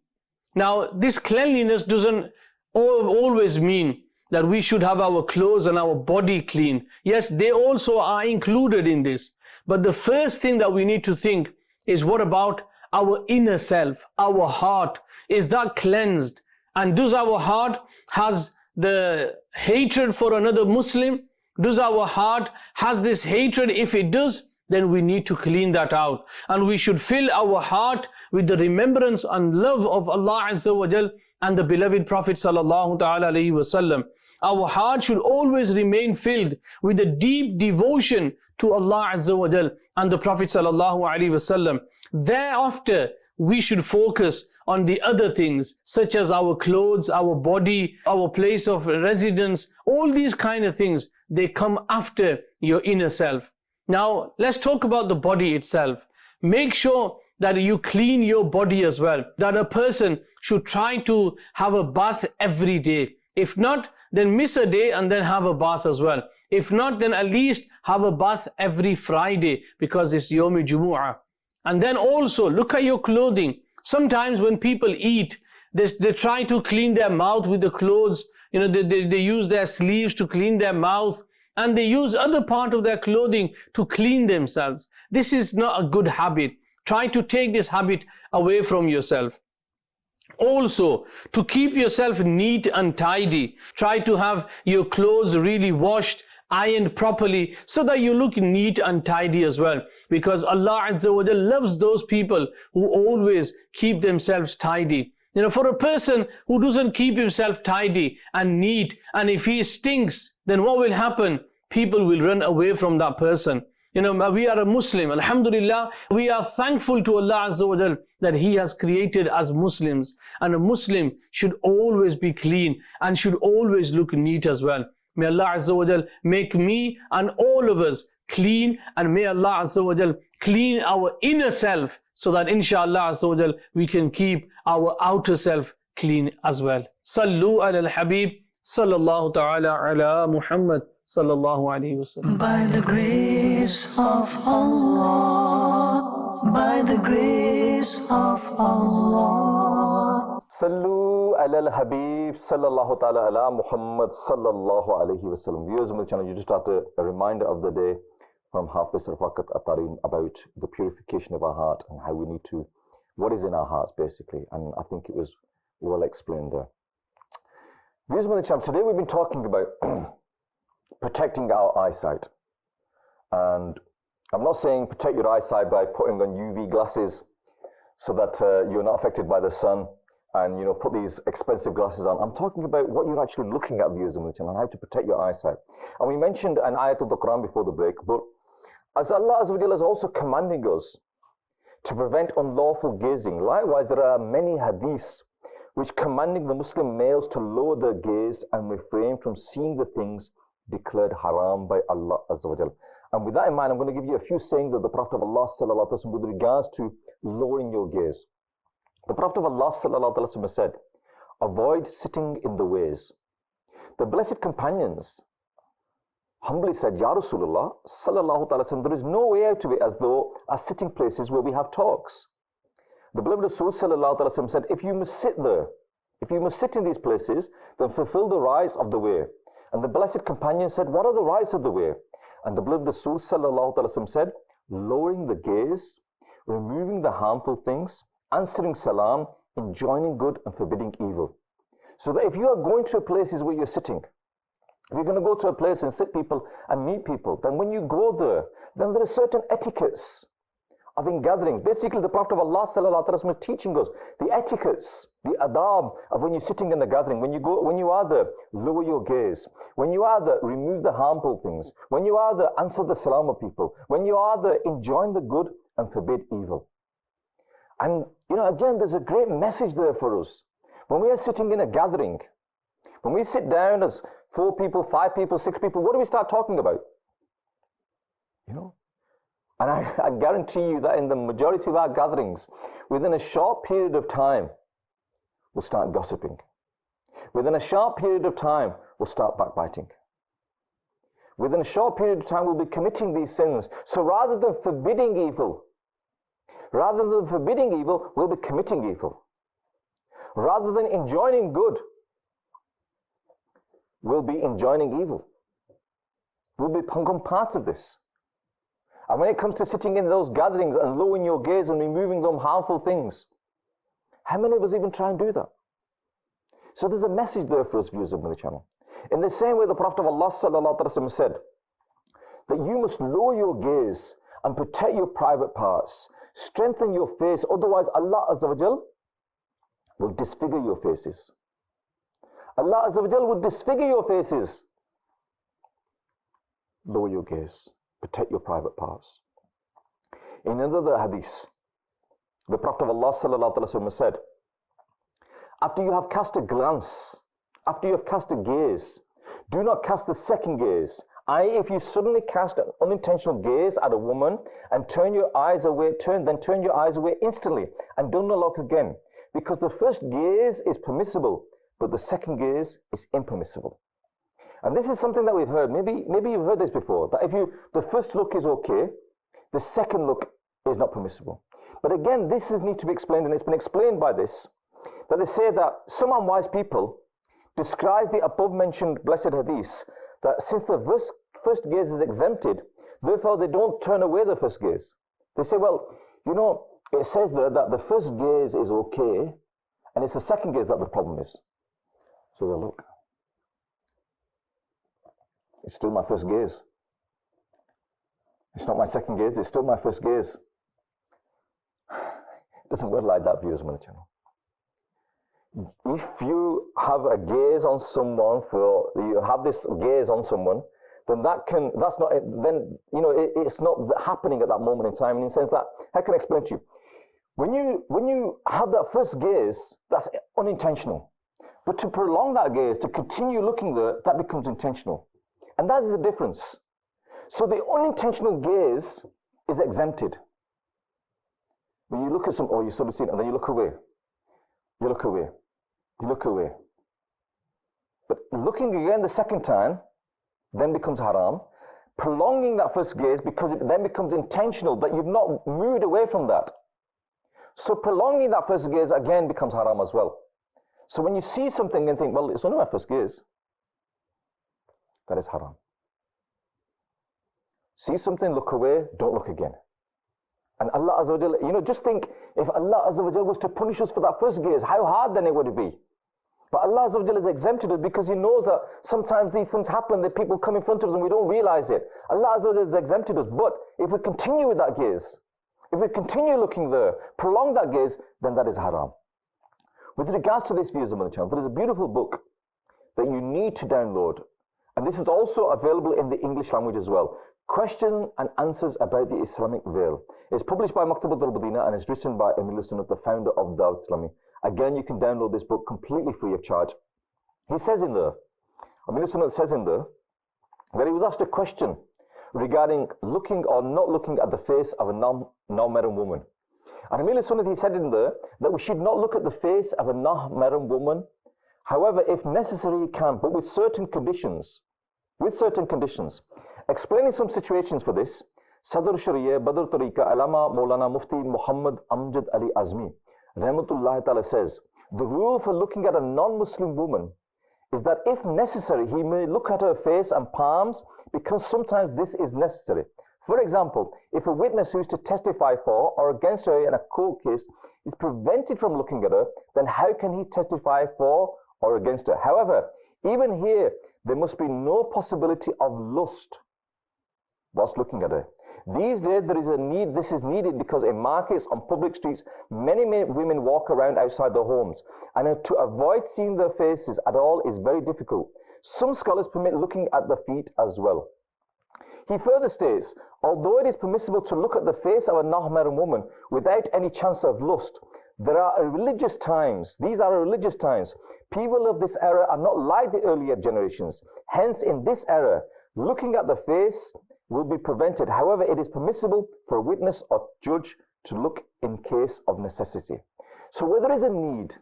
Now, this cleanliness doesn't always mean that we should have our clothes and our body clean. Yes, they also are included in this. But the first thing that we need to think is, what about our inner self, our heart? Is that cleansed? And does our heart has the hatred for another Muslim? Does our heart has this hatred? If it does, then we need to clean that out. And we should fill our heart with the remembrance and love of Allah Azza wa Jal and the beloved Prophet sallallahu ta'ala alayhi wa sallam. Our heart should always remain filled with a deep devotion to Allah Azza wa Jal and the Prophet sallallahu alayhi wa sallam. Thereafter, we should focus on the other things, such as our clothes, our body, our place of residence. All these kind of things, they come after your inner self. Now, let's talk about the body itself. Make sure that you clean your body as well. That a person should try to have a bath every day. If not, then miss a day and then have a bath as well. If not, then at least have a bath every Friday, because it's Yawm Jumu'ah. And then also look at your clothing. Sometimes when people eat, they try to clean their mouth with the clothes. You know, they use their sleeves to clean their mouth, and they use other part of their clothing to clean themselves. This is not a good habit. Try to take this habit away from yourself. Also, to keep yourself neat and tidy, try to have your clothes really washed, ironed properly, so that you look neat and tidy as well. Because Allah Azza wa Jal loves those people who always keep themselves tidy. You know, for a person who doesn't keep himself tidy and neat, and if he stinks, then what will happen? People will run away from that person. You know, we are a Muslim, alhamdulillah, we are thankful to Allah Azza wa Jal that He has created as Muslims. And a Muslim should always be clean and should always look neat as well. May Allah Azza wa Jal make me and all of us clean, and may Allah Azza wa Jal clean our inner self, so that inshallah Azza wa Jal we can keep our outer self clean as well. Sallu ala al-Habib sallallahu ta'ala ala Muhammad sallallahu alayhi wa sallam. By the grace of Allah, by the grace of Allah. Sallu ala al-Habib sallallahu ta'ala ala Muhammad sallallahu alayhi wa sallam. Viewers of the channel, you just got a reminder of the day from Hafiz Rafakat Atarim about the purification of our heart and how we need to, what is in our hearts basically. And I think it was well explained there. Viewers of the channel, today we've been talking about protecting our eyesight. And I'm not saying protect your eyesight by putting on UV glasses so that you're not affected by the sun and, you know, put these expensive glasses on. I'm talking about what you're actually looking at, viewers of the channel, and how to protect your eyesight. And we mentioned an ayat of the Quran before the break, but as Allah Azza wa Jalla is also commanding us to prevent unlawful gazing, likewise there are many hadiths which commanding the Muslim males to lower their gaze and refrain from seeing the things declared haram by Allah Azza wa Jal. And with that in mind, I'm going to give you a few sayings of the Prophet of Allah Sallallahu Alaihi Wasallam with regards to lowering your gaze. The Prophet of Allah Sallallahu Alaihi Wasallam said, avoid sitting in the ways. The blessed companions humbly said, Ya Rasulullah Sallallahu Alaihi Wasallam, there is no way out of it as sitting places where we have talks. The beloved Rasul Sallallahu Alaihi Wasallam said, if you must sit there, if you must sit in these places, then fulfill the rights of the way. And the blessed companion said, what are the rights of the way? And the beloved Rasul Sallallahu Alaihi Wasallam said, lowering the gaze, removing the harmful things, answering salam, enjoining good and forbidding evil. So that if you are going to places where you're sitting, if you're going to go to a place and sit people and meet people, then when you go there, then there are certain etiquettes of in gatherings. Basically, the Prophet of Allah Sallallahu Alaihi Wasallam is teaching us the etiquettes, the adab of when you're sitting in a gathering. When you are there, lower your gaze. When you are there, remove the harmful things. When you are there, answer the salam of people. When you are there, enjoin the good and forbid evil. And again, there's a great message there for us. When we are sitting in a gathering, when we sit down as 4 people, 5 people, 6 people, what do we start talking about? And I guarantee you that in the majority of our gatherings, within a short period of time, we'll start gossiping. Within a short period of time, we'll start backbiting. Within a short period of time, we'll be committing these sins. So rather than forbidding evil, we'll be committing evil. Rather than enjoining good, we'll be enjoining evil. We'll become part of this. And when it comes to sitting in those gatherings and lowering your gaze and removing them harmful things, how many of us even try and do that? So there's a message there for us viewers of Madani Channel. In the same way, the Prophet of Allah Sallallahu Alaihi Wasallam said that you must lower your gaze and protect your private parts, strengthen your face, otherwise Allah Azza wa Jal will disfigure your faces. Allah Azza wa Jal will disfigure your faces. Lower your gaze. Protect your private parts. In another hadith, the Prophet of Allah Sallallahu Alaihi Wasallam said, after you have cast a glance, after you have cast a gaze, do not cast the second gaze. i.e., if you suddenly cast an unintentional gaze at a woman and turn your eyes away instantly and do not look again. Because the first gaze is permissible, but the second gaze is impermissible. And this is something that we've heard. Maybe you've heard this before, that the first look is okay, the second look is not permissible. But again, this needs to be explained, and it's been explained by this, that they say that some unwise people describe the above-mentioned blessed hadith, that since the first gaze is exempted, therefore they don't turn away the first gaze. They say, well, it says there that the first gaze is okay, and it's the second gaze that the problem is. So they look. It's still my first gaze. It's not my second gaze, it's still my first gaze. It doesn't work like that, viewers of Madani Channel. If you have a gaze on someone, it's not happening at that moment in time, in the sense that, how can I explain to you? When you have that first gaze, that's unintentional. But to prolong that gaze, to continue looking there, that becomes intentional. And that is the difference. So the unintentional gaze is exempted. When you look at you sort of see it, and then you look away. You look away. You look away. But looking again the second time then becomes haram. Prolonging that first gaze, because it then becomes intentional, that you've not moved away from that. So prolonging that first gaze again becomes haram as well. So when you see something and think, well, it's only my first gaze, that is haram. See something, look away, don't look again. And Allah Azza wa Jal, just think, if Allah Azza wa Jal was to punish us for that first gaze, how hard then it would be? But Allah Azza wa Jal has exempted us because He knows that sometimes these things happen, that people come in front of us and we don't realize it. Allah Azza wa Jal has exempted us. But if we continue with that gaze, if we continue looking there, prolong that gaze, then that is haram. With regards to this, viewers of Madani Channel, there is a beautiful book that you need to download. And this is also available in the English language as well. Questions and Answers about the Islamic Veil. It's published by Maktabat al-Madina and it's written by Amir Sunnah, the founder of Dawat Islami. Again, you can download this book completely free of charge. He says in there, Amir Sunnah says in there, that he was asked a question regarding looking or not looking at the face of a non-mahram woman. And Amir Sunnah, he said in there that we should not look at the face of a non-mahram woman. However, if necessary, you can, but with certain conditions. Explaining some situations for this, Sadr Sharia Badr Tariqa Alama Maulana Mufti Muhammad Amjad Ali Azmi Rahmatullah Ta'ala says, the rule for looking at a non-Muslim woman is that if necessary, he may look at her face and palms because sometimes this is necessary. For example, if a witness who is to testify for or against her in a court case is prevented from looking at her, then how can he testify for or against her? However, even here, there must be no possibility of lust whilst looking at her. These days, this is needed because in markets, on public streets, many women walk around outside their homes, and to avoid seeing their faces at all is very difficult. Some scholars permit looking at the feet as well. He further states, although it is permissible to look at the face of a non-mahram woman without any chance of lust, there are religious times. These are religious times. People of this era are not like the earlier generations. Hence, in this era, looking at the face will be prevented. However, it is permissible for a witness or judge to look in case of necessity. So where there is a need,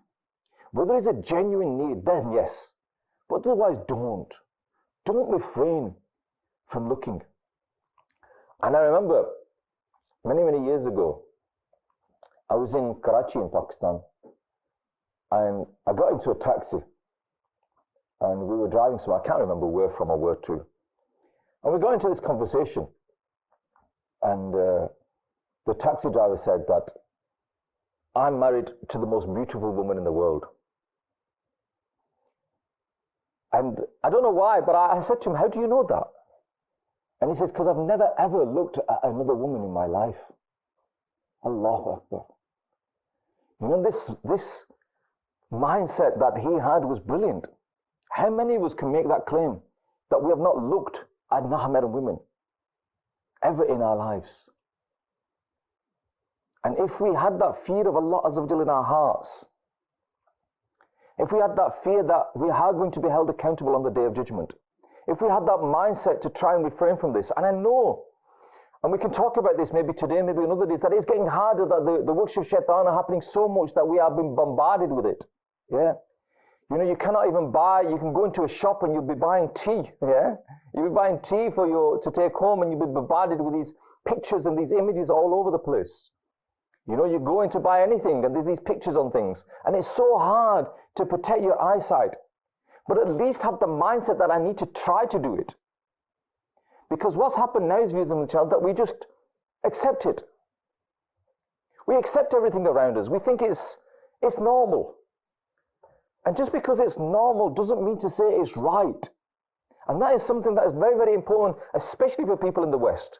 where there is a genuine need, then yes. But otherwise, don't. Don't refrain from looking. And I remember many years ago, I was in Karachi in Pakistan, and I got into a taxi, and we were driving somewhere, I can't remember where from or where to. And we got into this conversation, and the taxi driver said that I'm married to the most beautiful woman in the world. And I don't know why, but I said to him, how do you know that? And he says, because I've never ever looked at another woman in my life. Allahu Akbar. You know, this mindset that he had was brilliant. How many of us can make that claim, that we have not looked at non-mahram women ever in our lives? And if we had that fear of Allah Azza wa Jalla in our hearts, if we had that fear that we are going to be held accountable on the Day of Judgment, if we had that mindset to try and refrain from this, and I know, and we can talk about this maybe today, maybe another day, that it's getting harder, that the works of shaitan are happening so much that we are being bombarded with it. Yeah. You know, you cannot even buy, you can go into a shop and you'll be buying tea, yeah? You'll be buying tea to take home, and you'll be bombarded with these pictures and these images all over the place. You know, you go in to buy anything and there's these pictures on things, and it's so hard to protect your eyesight. But at least have the mindset that I need to try to do it. Because what's happened now is, viewers on the channel, that we just accept it. We accept everything around us. We think it's normal. And just because it's normal doesn't mean to say it's right. And that is something that is very important, especially for people in the West.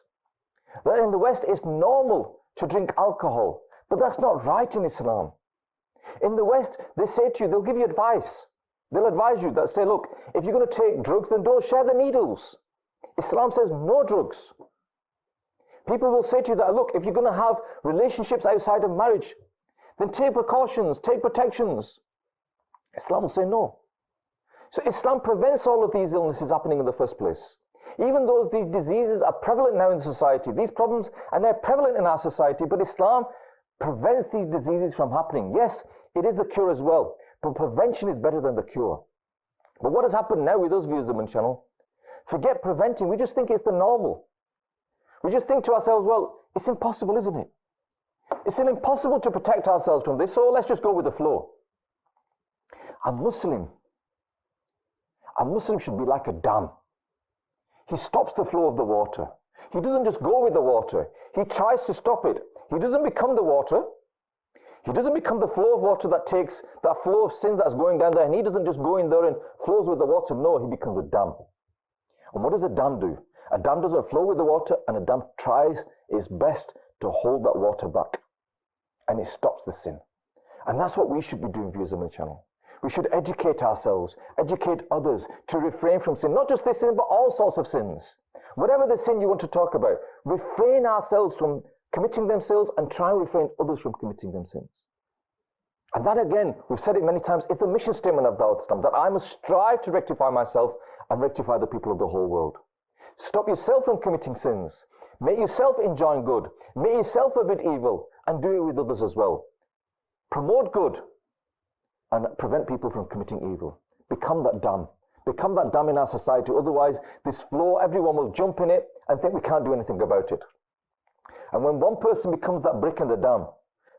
That in the West it's normal to drink alcohol, but that's not right in Islam. In the West, they say to you, they'll give you advice. They'll advise you that say, look, if you're going to take drugs, then don't share the needles. Islam says no drugs. People will say to you that, look, if you're going to have relationships outside of marriage, then take precautions, take protections. Islam will say no. So Islam prevents all of these illnesses happening in the first place. Even though these diseases are prevalent now in society, these problems are now prevalent in our society, but Islam prevents these diseases from happening. Yes, it is the cure as well, but prevention is better than the cure. But what has happened now with those viewers on the channel? Forget preventing, we just think it's the normal. We just think to ourselves, well, it's impossible, isn't it? It's impossible to protect ourselves from this, so let's just go with the flow. A Muslim should be like a dam. He stops the flow of the water. He doesn't just go with the water. He tries to stop it. He doesn't become the water. He doesn't become the flow of water that takes that flow of sin that's going down there, and he doesn't just go in there and flows with the water. No, he becomes a dam. And what does a dam do? A dam doesn't flow with the water, and a dam tries its best to hold that water back. And it stops the sin. And that's what we should be doing, viewers on the channel. We should educate ourselves, educate others to refrain from sin. Not just this sin, but all sorts of sins. Whatever the sin you want to talk about, refrain ourselves from committing themselves and try and refrain others from committing them sins. And that again, we've said it many times, is the mission statement of Dawat Islam, that I must strive to rectify myself and rectify the people of the whole world. Stop yourself from committing sins. Make yourself enjoying good. Make yourself a bit evil and do it with others as well. Promote good and prevent people from committing evil. Become that dam. Become that dam in our society. Otherwise, this flow, everyone will jump in it and think we can't do anything about it. And when one person becomes that brick in the dam,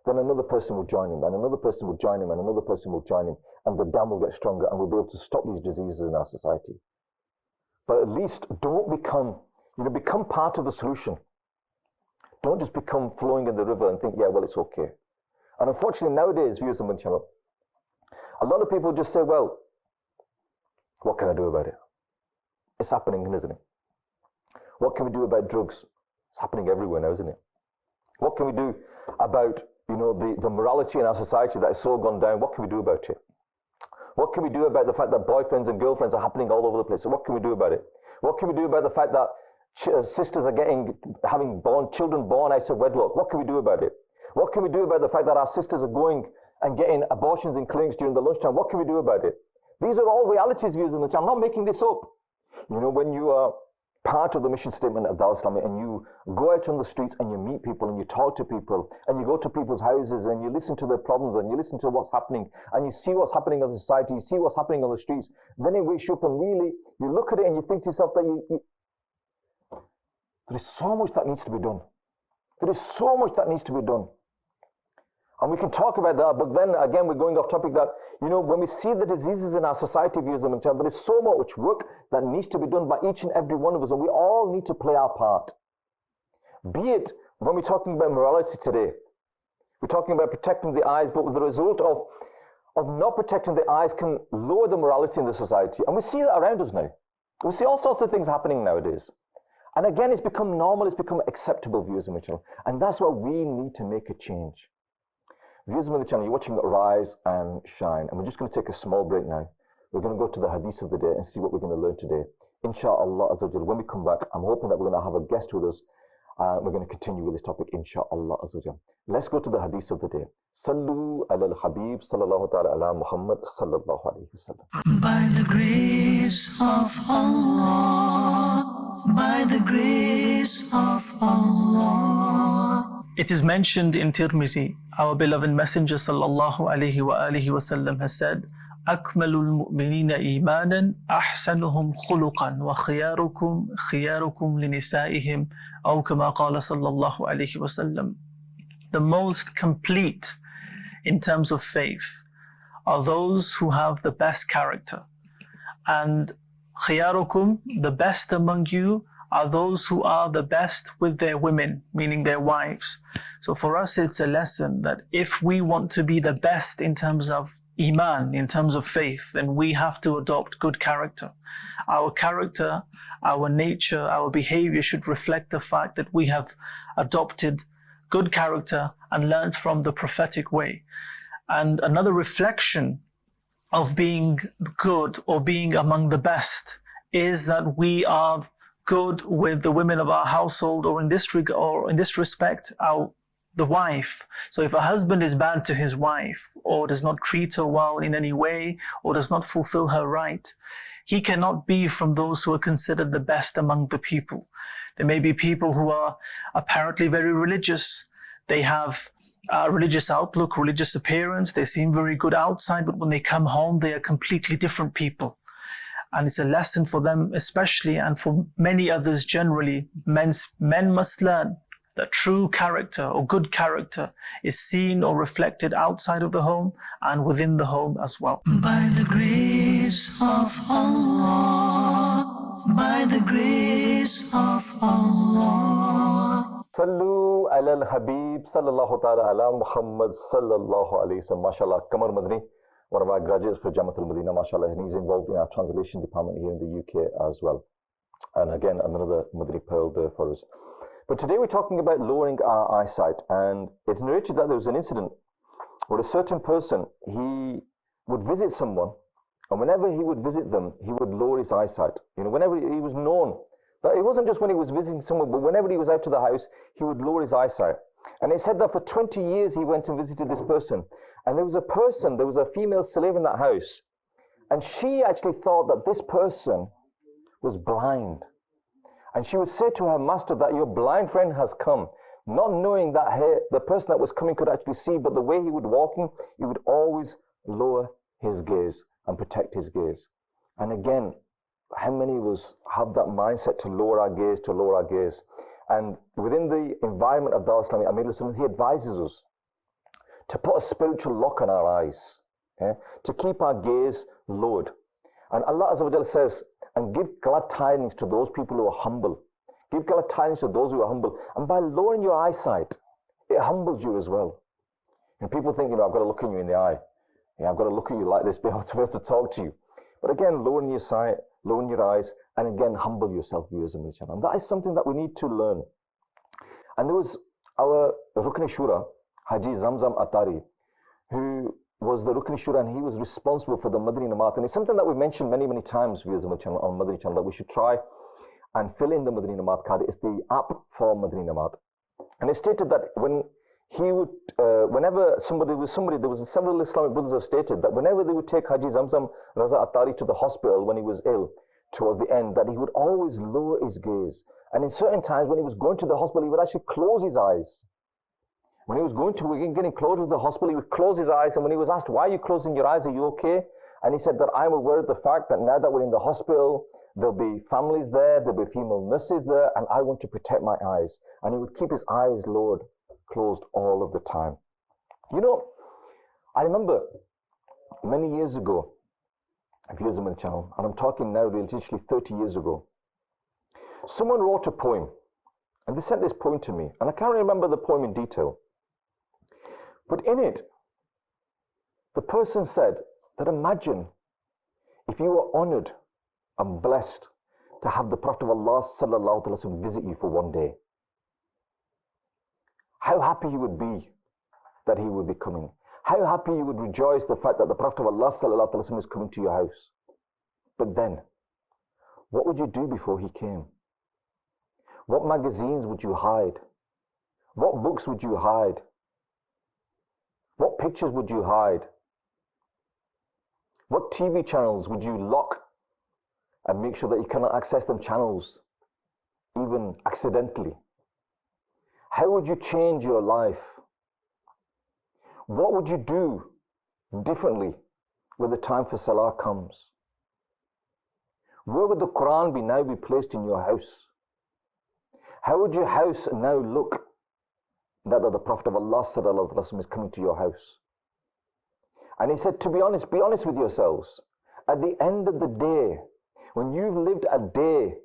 then another person will join him, and another person will join him, and another person will join him, and the dam will get stronger, and we'll be able to stop these diseases in our society. But at least don't become part of the solution. Don't just become flowing in the river and think, yeah, well, it's okay. And unfortunately, nowadays, viewers of Madani Channel, a lot of people just say, well, what can I do about it? It's happening, isn't it? What can we do about drugs? It's happening everywhere now, isn't it? What can we do about, the morality in our society that is so gone down? What can we do about it? What can we do about the fact that boyfriends and girlfriends are happening all over the place? So what can we do about it? What can we do about the fact that sisters are having children born out of wedlock? What can we do about it? What can we do about the fact that our sisters are going and getting abortions in clinics during the lunchtime? What can we do about it? These are all realities, views in the channel. I'm not making this up. When you are part of the mission statement of Dawat Islam and you go out on the streets and you meet people and you talk to people and you go to people's houses and you listen to their problems and you listen to what's happening and you see what's happening in the society, you see what's happening on the streets, then it wakes you up and really you look at it and you think to yourself that there is so much that needs to be done. There is so much that needs to be done. And we can talk about that, but then again, we're going off topic that, when we see the diseases in our society, there is so much work that needs to be done by each and every one of us, and we all need to play our part. Be it when we're talking about morality today, we're talking about protecting the eyes, but the result of not protecting the eyes can lower the morality in the society. And we see that around us now. We see all sorts of things happening nowadays. And again, it's become normal, it's become acceptable, viewers of my channel. And that's why we need to make a change. Viewers of the channel, you're watching Rise and Shine, and we're just going to take a small break now. We're going to go to the Hadith of the day and see what we're going to learn today. Insha'Allah Azawajal, when we come back, I'm hoping that we're going to have a guest with us. We're going to continue with this topic, Insha'Allah Azawajal. Let's go to the Hadith of the day. Sallu ala al-Habib sallallahu ta'ala ala Muhammad sallallahu alayhi wa sallam. By the grace of Allah, by the grace of Allah. It is mentioned in Tirmizi, our beloved Messenger sallallahu alayhi wa alihi wa sallam has said, أكمل المؤمنين إيمانا أحسنهم خلقا وخياركم خياركم لنسائهم أو كما قال صلى الله عليه وسلم. The most complete in terms of faith are those who have the best character, and خياركم, the best among you, are those who are the best with their women, meaning their wives. So for us, it's a lesson that if we want to be the best in terms of Iman, in terms of faith, then we have to adopt good character. Our character, our nature, our behavior should reflect the fact that we have adopted good character and learned from the prophetic way. And another reflection of being good or being among the best is that we are good with the women of our household, or in this respect, the wife. So if a husband is bad to his wife, or does not treat her well in any way, or does not fulfill her right, he cannot be from those who are considered the best among the people. There may be people who are apparently very religious. They have a religious outlook, religious appearance. They seem very good outside, but when they come home, they are completely different people. And it's a lesson for them especially, and for many others generally. Men must learn that true character or good character is seen or reflected outside of the home and within the home as well. By the grace of Allah, by the grace of Allah. Sallu ala al-Habib sallallahu ta'ala ala Muhammad sallallahu alayhi wa sallam. MashaAllah, Kamar Madani, one of our graduates for Jamatul Madina, mashallah, and he's involved in our translation department here in the UK as well. And again, another Madani pearl there for us. But today we're talking about lowering our eyesight, and it narrated that there was an incident where a certain person, he would visit someone, and whenever he would visit them, he would lower his eyesight. Whenever he was known, but it wasn't just when he was visiting someone, but whenever he was out to the house, he would lower his eyesight. And he said that for 20 years he went and visited this person. And there was a female slave in that house. And she actually thought that this person was blind. And she would say to her master that your blind friend has come, not knowing that the person that was coming could actually see, but the way he would walk in, he would always lower his gaze and protect his gaze. And again, how many of us have that mindset to lower our gaze, And within the environment of Dawah Islamic Amir al-Sunnah, he advises us to put a spiritual lock on our eyes, to keep our gaze lowered. And Allah Azza wa Jalla says, and give glad tidings to those people who are humble. Give glad tidings to those who are humble. And by lowering your eyesight, it humbles you as well. And people think, I've got to look at you in the eye. I've got to look at you like this to be able to talk to you. But again, lowering your sight, lowering your eyes, and again, humble yourself, viewers of the channel. And that is something that we need to learn. And there was our Rukn Shura, Haji Zamzam Atari, who was the Rukn Shura, and he was responsible for the Madani Namat. And it's something that we mentioned many, many times, viewers of the channel, on Madani Channel, that we should try and fill in the Madani Namat card. It's the app for Madani Namat. And it stated that when he would, whenever there was several Islamic brothers have stated that whenever they would take Haji Zamzam Raza Atari to the hospital when he was ill, towards the end, that he would always lower his gaze. And in certain times when he was going to the hospital, he would actually close his eyes. When he was getting closer to the hospital, he would close his eyes. And when he was asked, why are you closing your eyes? Are you okay? And he said that I'm aware of the fact that now that we're in the hospital, there'll be families there, there'll be female nurses there, and I want to protect my eyes. And he would keep his eyes lowered, closed all of the time. I remember many years ago, viewers on the channel, and I'm talking now literally 30 years ago, someone wrote a poem, and they sent this poem to me, and I can't remember the poem in detail. But in it, the person said that imagine if you were honored and blessed to have the Prophet of Allah sallallahu alaihi wasallam visit you for one day. How happy you would be that he would be coming. How happy you would rejoice the fact that the Prophet of Allah sallallahu alaihi wasallam is coming to your house. But then, what would you do before he came? What magazines would you hide? What books would you hide? What pictures would you hide? What TV channels would you lock and make sure that you cannot access them channels, even accidentally? How would you change your life? What would you do differently when the time for Salah comes? Where would the Quran now be placed in your house? How would your house now look that the Prophet of Allah sallallahu alaihi wasallam is coming to your house? And he said, to be honest with yourselves. At the end of the day, when you've lived a day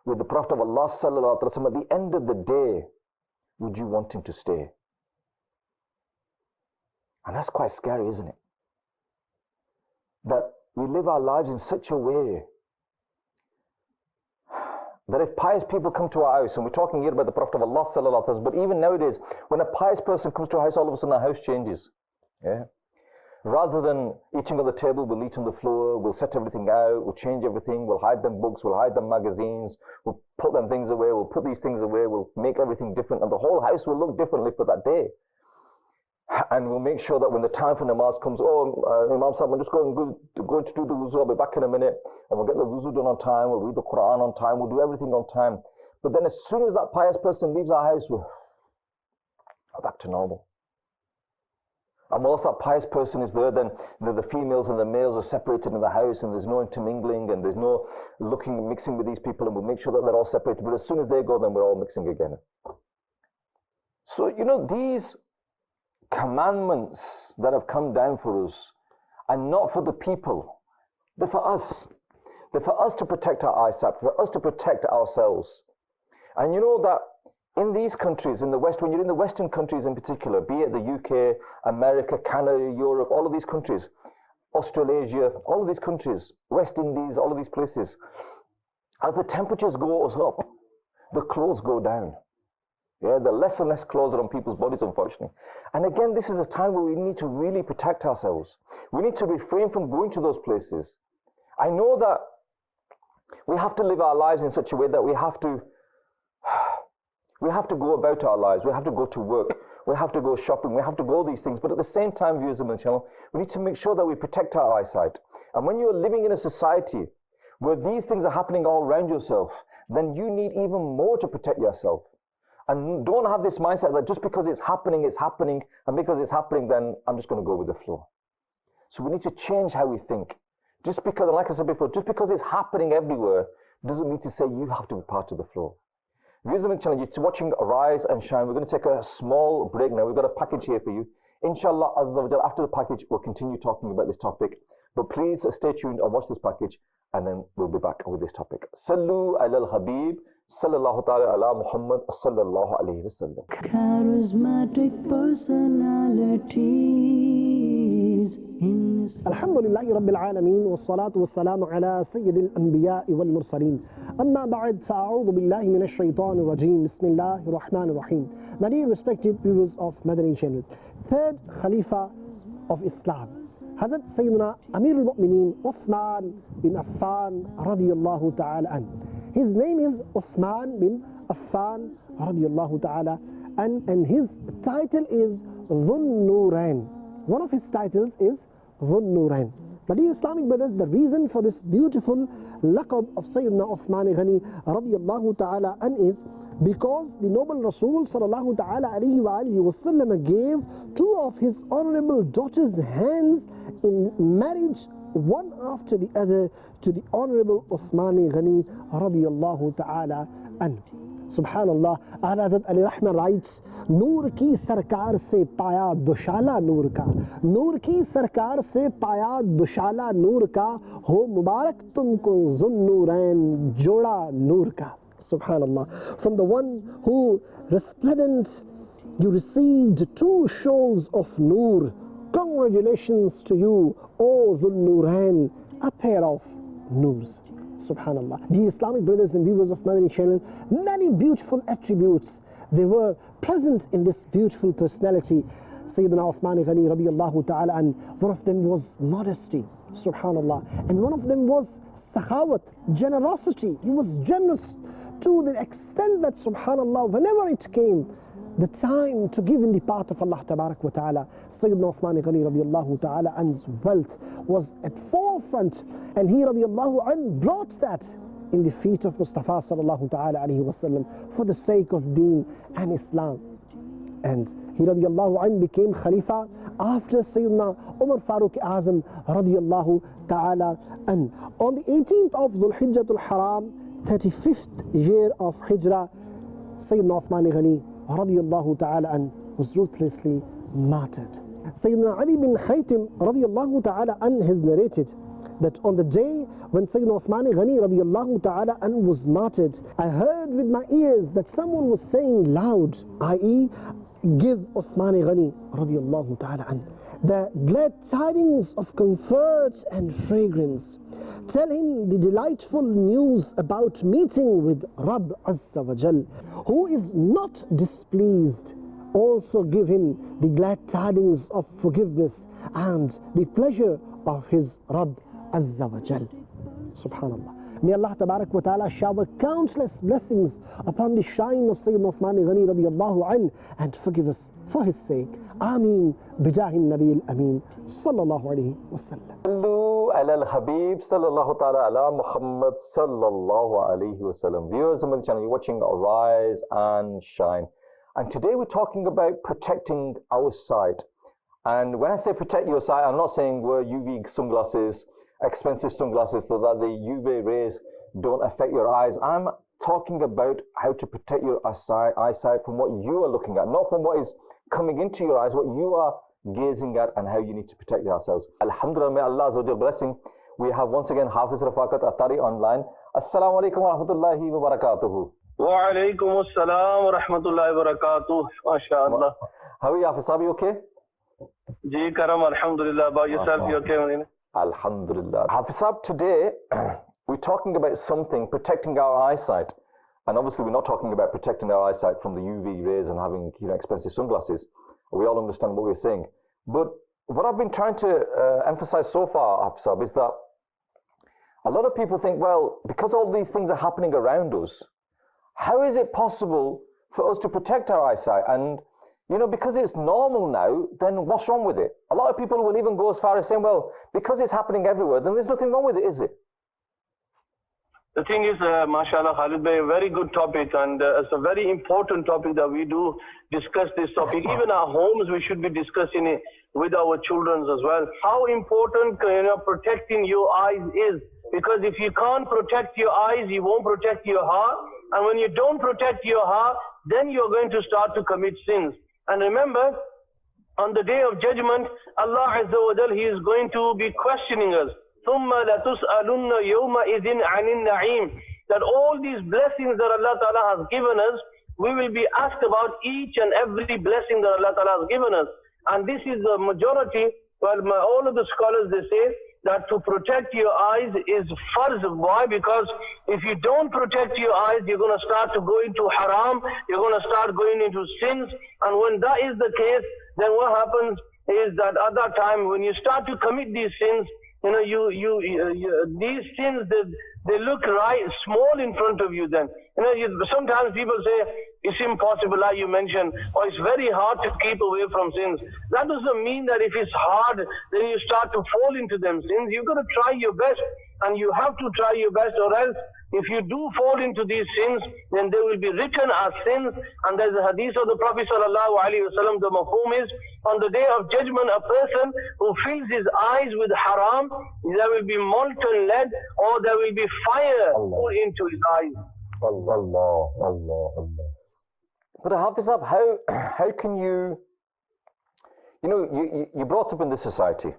with the Prophet of Allah sallallahu alaihi wasallam, at the end of the day, would you want him to stay? And that's quite scary, isn't it? That we live our lives in such a way that if pious people come to our house, and we're talking here about the Prophet of Allah sallallahu alaihi wasallam, but even nowadays, when a pious person comes to our house, all of a sudden our house changes. Yeah. Rather than eating on the table, we'll eat on the floor, we'll set everything out, we'll change everything, we'll hide them books, we'll hide them magazines, we'll put them things away, we'll put these things away, we'll make everything different, and the whole house will look differently for that day. And we'll make sure that when the time for namaz comes, Imam Sahib, I'm just going to do the wuzu, I'll be back in a minute, and we'll get the wuzu done on time, we'll read the Quran on time, we'll do everything on time. But then as soon as that pious person leaves our house, we're back to normal. And whilst that pious person is there, then the females and the males are separated in the house, and there's no intermingling, and there's no mixing with these people, and we'll make sure that they're all separated. But as soon as they go, then we're all mixing again. So, these commandments that have come down for us are not for the people. They're for us. They're for us to protect our eyesight, for us to protect ourselves. And you know that in these countries, in the West, when you're in the Western countries in particular, be it the UK, America, Canada, Europe, all of these countries, Australasia, all of these countries, West Indies, all of these places, as the temperatures go up, the clothes go down. Yeah, the less and less clothes are on people's bodies, unfortunately. And again, this is a time where we need to really protect ourselves. We need to refrain from going to those places. I know that we have to live our lives in such a way that we have to go about our lives. We have to go to work. We have to go shopping. We have to go these things. But at the same time, viewers of the channel, we need to make sure that we protect our eyesight. And when you're living in a society where these things are happening all around yourself, then you need even more to protect yourself. And don't have this mindset that just because it's happening, and because it's happening, then I'm just going to go with the flow. So we need to change how we think. Just because, like I said before, just because it's happening everywhere doesn't mean to say you have to be part of the flow. Viewers of the channel, you're watching Rise and Shine. We're going to take a small break now. We've got a package here for you. Inshallah, after the package, we'll continue talking about this topic. But please stay tuned and watch this package, and then we'll be back with this topic. Sallu ala al-Habib, sallallahu ta'ala ala Muhammad, sallallahu alayhi wa sallam. Charismatic personalities in الحمد لله رب العالمين والصلاة والسلام على سيد الأنبياء والمرسلين أما بعد فأعوذ بالله من الشيطان الرجيم بسم الله الرحمن الرحيم. My dear respected viewers of Madani Channel, third Khalifa of Islam, Hazrat Sayyidina Amir al-Mu'mineen Uthman bin Affan radiyallahu ta'ala an. His name is Uthman bin Affan radiyallahu ta'ala an, and his title is Dhun Nurain. One of his titles is Dhun Nurain. But dear Islamic brothers, the reason for this beautiful laqab of Sayyidina Uthman Ghani radiyallahu ta'ala an is because the noble Rasul sallallahu ta'ala alayhi wa alihi wasallam gave two of his honorable daughters' hands in marriage, one after the other, to the honorable Uthman Ghani radiyallahu ta'ala an. Subhanallah, Hazrat Ali Rahman writes, नूर की सरकार से पाया दुशाला नूर का, नूर की सरकार से पाया दुशाला नूर का, हो मुबारक तुमको ज़ुन्नूरैन जोड़ा नूर का. Subhanallah, from the one who resplendent, you received two shoals of noor. Congratulations to you, O Dhunnurain, a pair of noors. Subhanallah. Dear Islamic brothers and viewers of Madani Channel, many beautiful attributes, they were present in this beautiful personality, Sayyidina Uthman Ghani radiyallahu ta'ala, and one of them was modesty, subhanallah, and one of them was sakhawat, generosity. He was generous to the extent that, subhanallah, whenever it came the time to give in the path of Allah tabarak wa ta'ala, Sayyidina Uthman Ghani radiyallahu ta'ala an's wealth was at forefront, and he radiyallahu an brought that in the feet of Mustafa sallallahu ta'ala alayhi wasallam for the sake of deen and Islam. And he radiyallahu an became Khalifa after Sayyidina Umar Farooq Azam radiyallahu ta'ala an. On the 18th of Dhul Hijjatul Haram, 35th year of Hijrah, Sayyidina Uthman Ghani radiyallahu ta'ala an was ruthlessly martyred. Sayyidina Ali bin Haytham radiyallahu ta'ala an has narrated that on the day when Sayyidina Uthman Ghani radiyallahu ta'ala an was martyred, I heard with my ears that someone was saying loud, i.e., give Uthman Ghani radiyallahu ta'ala an the glad tidings of comfort and fragrance. Tell him the delightful news about meeting with Rabb Azza wa Jal, who is not displeased. Also give him the glad tidings of forgiveness and the pleasure of his Rabb Azza wa Jal. Subhanallah. May Allah tabarak wa ta'ala shower countless blessings upon the shrine of Sayyidina Uthman Ghani radiyallahu an and forgive us for his sake. Ameen. Bijahin Nabil Ameen. Sallallahu alayhi wa sallam. Sallu ala al-Habib, sallallahu ta'ala ala Muhammad, sallallahu alayhi wa sallam. Viewers of the channel, you're watching Rise and Shine. And today we're talking about protecting our sight. And when I say protect your sight, I'm not saying wear UV sunglasses, expensive sunglasses, so that the UV rays don't affect your eyes. I'm talking about how to protect your eyesight from what you are looking at, not from what is coming into your eyes, what you are gazing at, and how you need to protect yourselves. Alhamdulillah, may Allah Azza wa Jal blessing. We have once again Hafiz Rafaqat Atari online. Assalamu alaikum wa rahmatullahi wa barakatuhu. Wa alaikum assalam wa rahmatullahi wa barakatuh. MashaAllah. How are you, Hafiz? Are you okay? Ji Karam, alhamdulillah. About yourself, you okay? Alhamdulillah. Hafiz, today we're talking about something, protecting our eyesight. And obviously, we're not talking about protecting our eyesight from the UV rays and having, expensive sunglasses. We all understand what we're saying. But what I've been trying to emphasize so far, Hafsab, is that a lot of people think, well, because all these things are happening around us, how is it possible for us to protect our eyesight? And, because it's normal now, then what's wrong with it? A lot of people will even go as far as saying, well, because it's happening everywhere, then there's nothing wrong with it, is it? The thing is, mashallah, Khalid Bhai, a very good topic, and it's a very important topic that we do discuss this topic. Even our homes, we should be discussing it with our children as well. How important, protecting your eyes is. Because if you can't protect your eyes, you won't protect your heart. And when you don't protect your heart, then you're going to start to commit sins. And remember, on the day of judgment, Allah Azza wa Jal, He is going to be questioning us. ثُمَّ لَتُسْأَلُنَّ يَوْمَئِذٍ عَنِ النَّعِيمِ. That all these blessings that Allah Ta'ala has given us, we will be asked about each and every blessing that Allah Ta'ala has given us. And this is the majority, all of the scholars, they say, that to protect your eyes is farz. Why? Because if you don't protect your eyes, you're going to start to go into haram, you're going to start going into sins. And when that is the case, then what happens is that at that time, when you start to commit these sins, these sins, they look right small in front of you then. Sometimes people say, it's impossible, like you mentioned, or it's very hard to keep away from sins. That doesn't mean that if it's hard, then you start to fall into them sins. You've got to try your best, and you have to try your best, or else if you do fall into these sins, then they will be written as sins. And there's a hadith of the Prophet sallallahu alaihi wasallam, the mafhum is, on the day of judgment, a person who fills his eyes with haram, there will be molten lead, or there will be fire poured into his eyes. Allah. But Hafizab, how can you brought up in this society.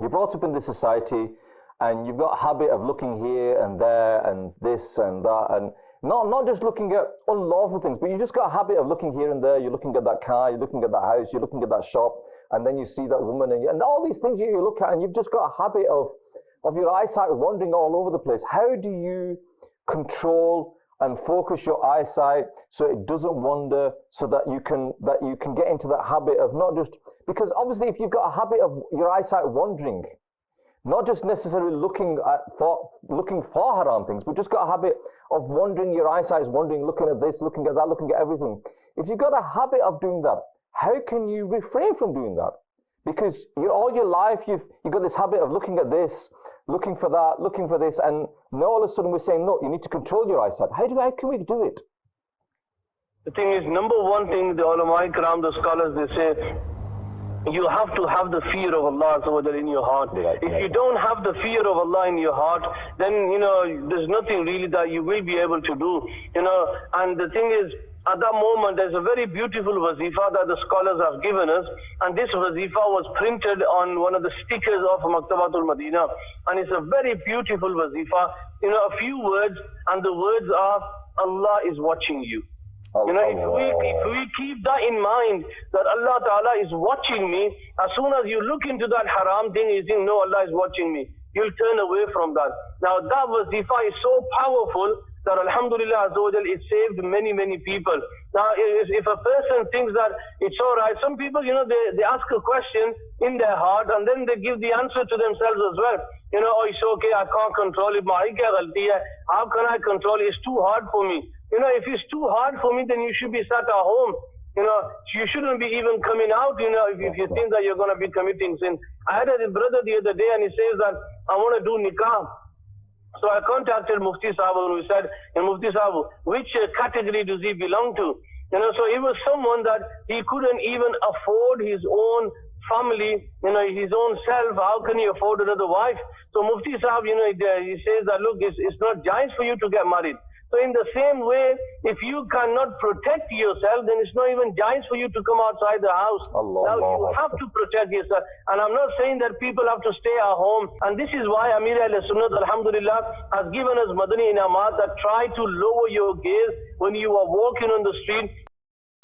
You're brought up in this society, and you've got a habit of looking here and there and this and that, and not just looking at unlawful things, but you just got a habit of looking here and there. You're looking at that car, you're looking at that house, you're looking at that shop, and then you see that woman, and all these things you look at, and you've just got a habit of your eyesight wandering all over the place. How do you control and focus your eyesight so it doesn't wander, so that you can get into that habit of not just, because obviously if you've got a habit of your eyesight wandering, not just necessarily looking for haram things, but just got a habit of wandering, your eyesight is wandering, looking at this, looking at that, looking at everything. If you've got a habit of doing that, how can you refrain from doing that? Because all your life you've got this habit of looking at this, looking for that, looking for this, and now all of a sudden we're saying, no, you need to control your eyesight. How can we do it? The thing is, number one thing, the ulama ikram, the scholars, they say, you have to have the fear of Allah in your heart. If you don't have the fear of Allah in your heart, then, there's nothing really that you will be able to do. And the thing is, at that moment, there's a very beautiful wazifa that the scholars have given us, and this wazifa was printed on one of the stickers of Maktabatul Madina, and it's a very beautiful wazifa. A few words, and the words are, Allah is watching you. If we keep that in mind, that Allah Ta'ala is watching me, as soon as you look into that haram thing, you think, no, Allah is watching me, you'll turn away from that. Now that wazifa is so powerful that Alhamdulillah it saved many, many people. Now if a person thinks that it's alright, some people, they ask a question in their heart and then they give the answer to themselves as well. Oh, it's okay, I can't control it, how can I control it? It's too hard for me. If it's too hard for me, then you should be sat at home. You shouldn't be even coming out, if you think that you're going to be committing sin. I had a brother the other day and he says that I want to do nikah. So I contacted Mufti Sahib and we said, Mufti Sahib, which category does he belong to? So he was someone that he couldn't even afford his own family, his own self. How can he afford another wife? So Mufti Sahib, he says that, look, it's not jais for you to get married. So in the same way, if you cannot protect yourself, then it's not even jais for you to come outside the house. Now you have to protect yourself. And I'm not saying that people have to stay at home. And this is why Amir al-Sunnat, alhamdulillah, has given us Madani inamat that try to lower your gaze when you are walking on the street.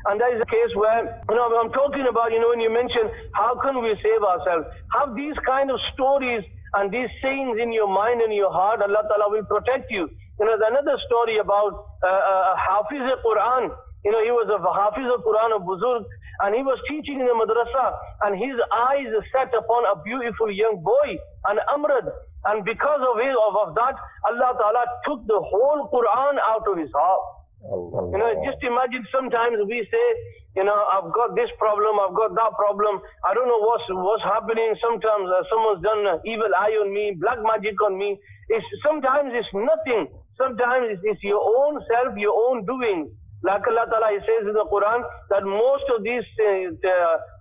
And that is a case where, I'm talking about, when you mention, how can we save ourselves? Have these kind of stories and these sayings in your mind and your heart, Allah Ta'ala will protect you. there's another story about Hafiz al-Quran. He was a Hafiz al-Quran, a Buzurg, and he was teaching in the madrasa, and his eyes set upon a beautiful young boy, an Amrad. And because of that, Allah Ta'ala took the whole Quran out of his heart. Just imagine sometimes we say, I've got this problem, I've got that problem, I don't know what's happening. Sometimes someone's done an evil eye on me, black magic on me. Sometimes it's nothing. Sometimes it's your own self, your own doing. Like Allah Ta'ala says in the Quran that most of these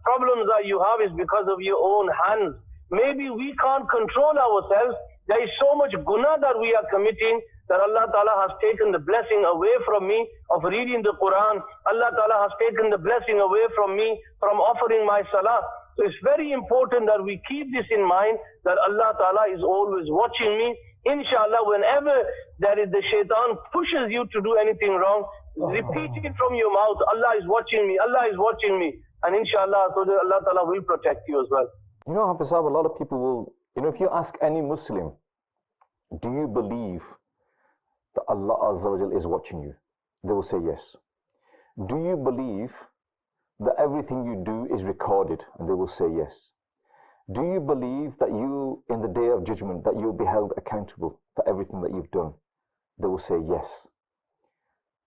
problems that you have is because of your own hands. Maybe we can't control ourselves. There is so much guna that we are committing that Allah Ta'ala has taken the blessing away from me of reading the Quran. Allah Ta'ala has taken the blessing away from me from offering my salah. So it's very important that we keep this in mind, that Allah Ta'ala is always watching me. Inshallah, whenever there is the shaitan pushes you to do anything wrong, repeat it from your mouth, Allah is watching me, Allah is watching me. And inshallah, so that Allah Ta'ala will protect you as well. Hafiz Sahib, a lot of people will, if you ask any Muslim, do you believe that Allah Azza wa Jal is watching you? They will say yes. Do you believe that everything you do is recorded? And they will say yes. Do you believe that you, in the day of judgment, that you'll be held accountable for everything that you've done? They will say yes.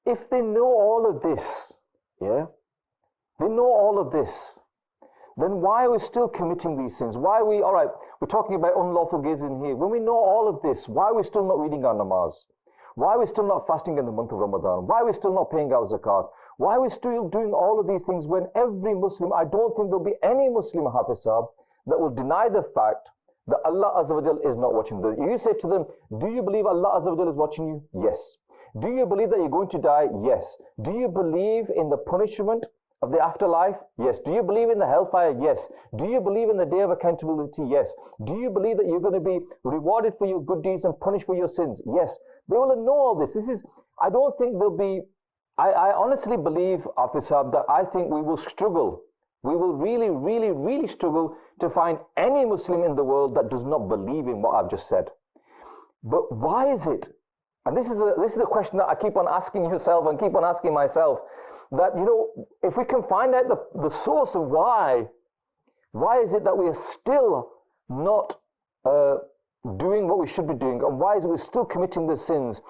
If they know all of this, they know all of this, then why are we still committing these sins? Why are we, all right, we're talking about unlawful gazing here. When we know all of this, why are we still not reading our namaz? Why are we still not fasting in the month of Ramadan? Why are we still not paying our zakat? Why are we still doing all of these things when every Muslim, I don't think there'll be any Muslim, Hafiz Sahib, that will deny the fact that Allah Azza wa Jal is not watching them. You say to them, do you believe Allah Azza wa Jal is watching you? Yes. Do you believe that you're going to die? Yes. Do you believe in the punishment of the afterlife? Yes. Do you believe in the hellfire? Yes. Do you believe in the day of accountability? Yes. Do you believe that you're going to be rewarded for your good deeds and punished for your sins? Yes. They will know all this. I don't think there'll be, I honestly believe, Hafiz Sahib, that I think we will struggle. We will really, really, really struggle to find any Muslim in the world that does not believe in what I've just said. But why is it? And this is the question that I keep on asking yourself and keep on asking myself, that, if we can find out the source of why is it that we are still not doing what we should be doing, and why is it we're still committing the sins,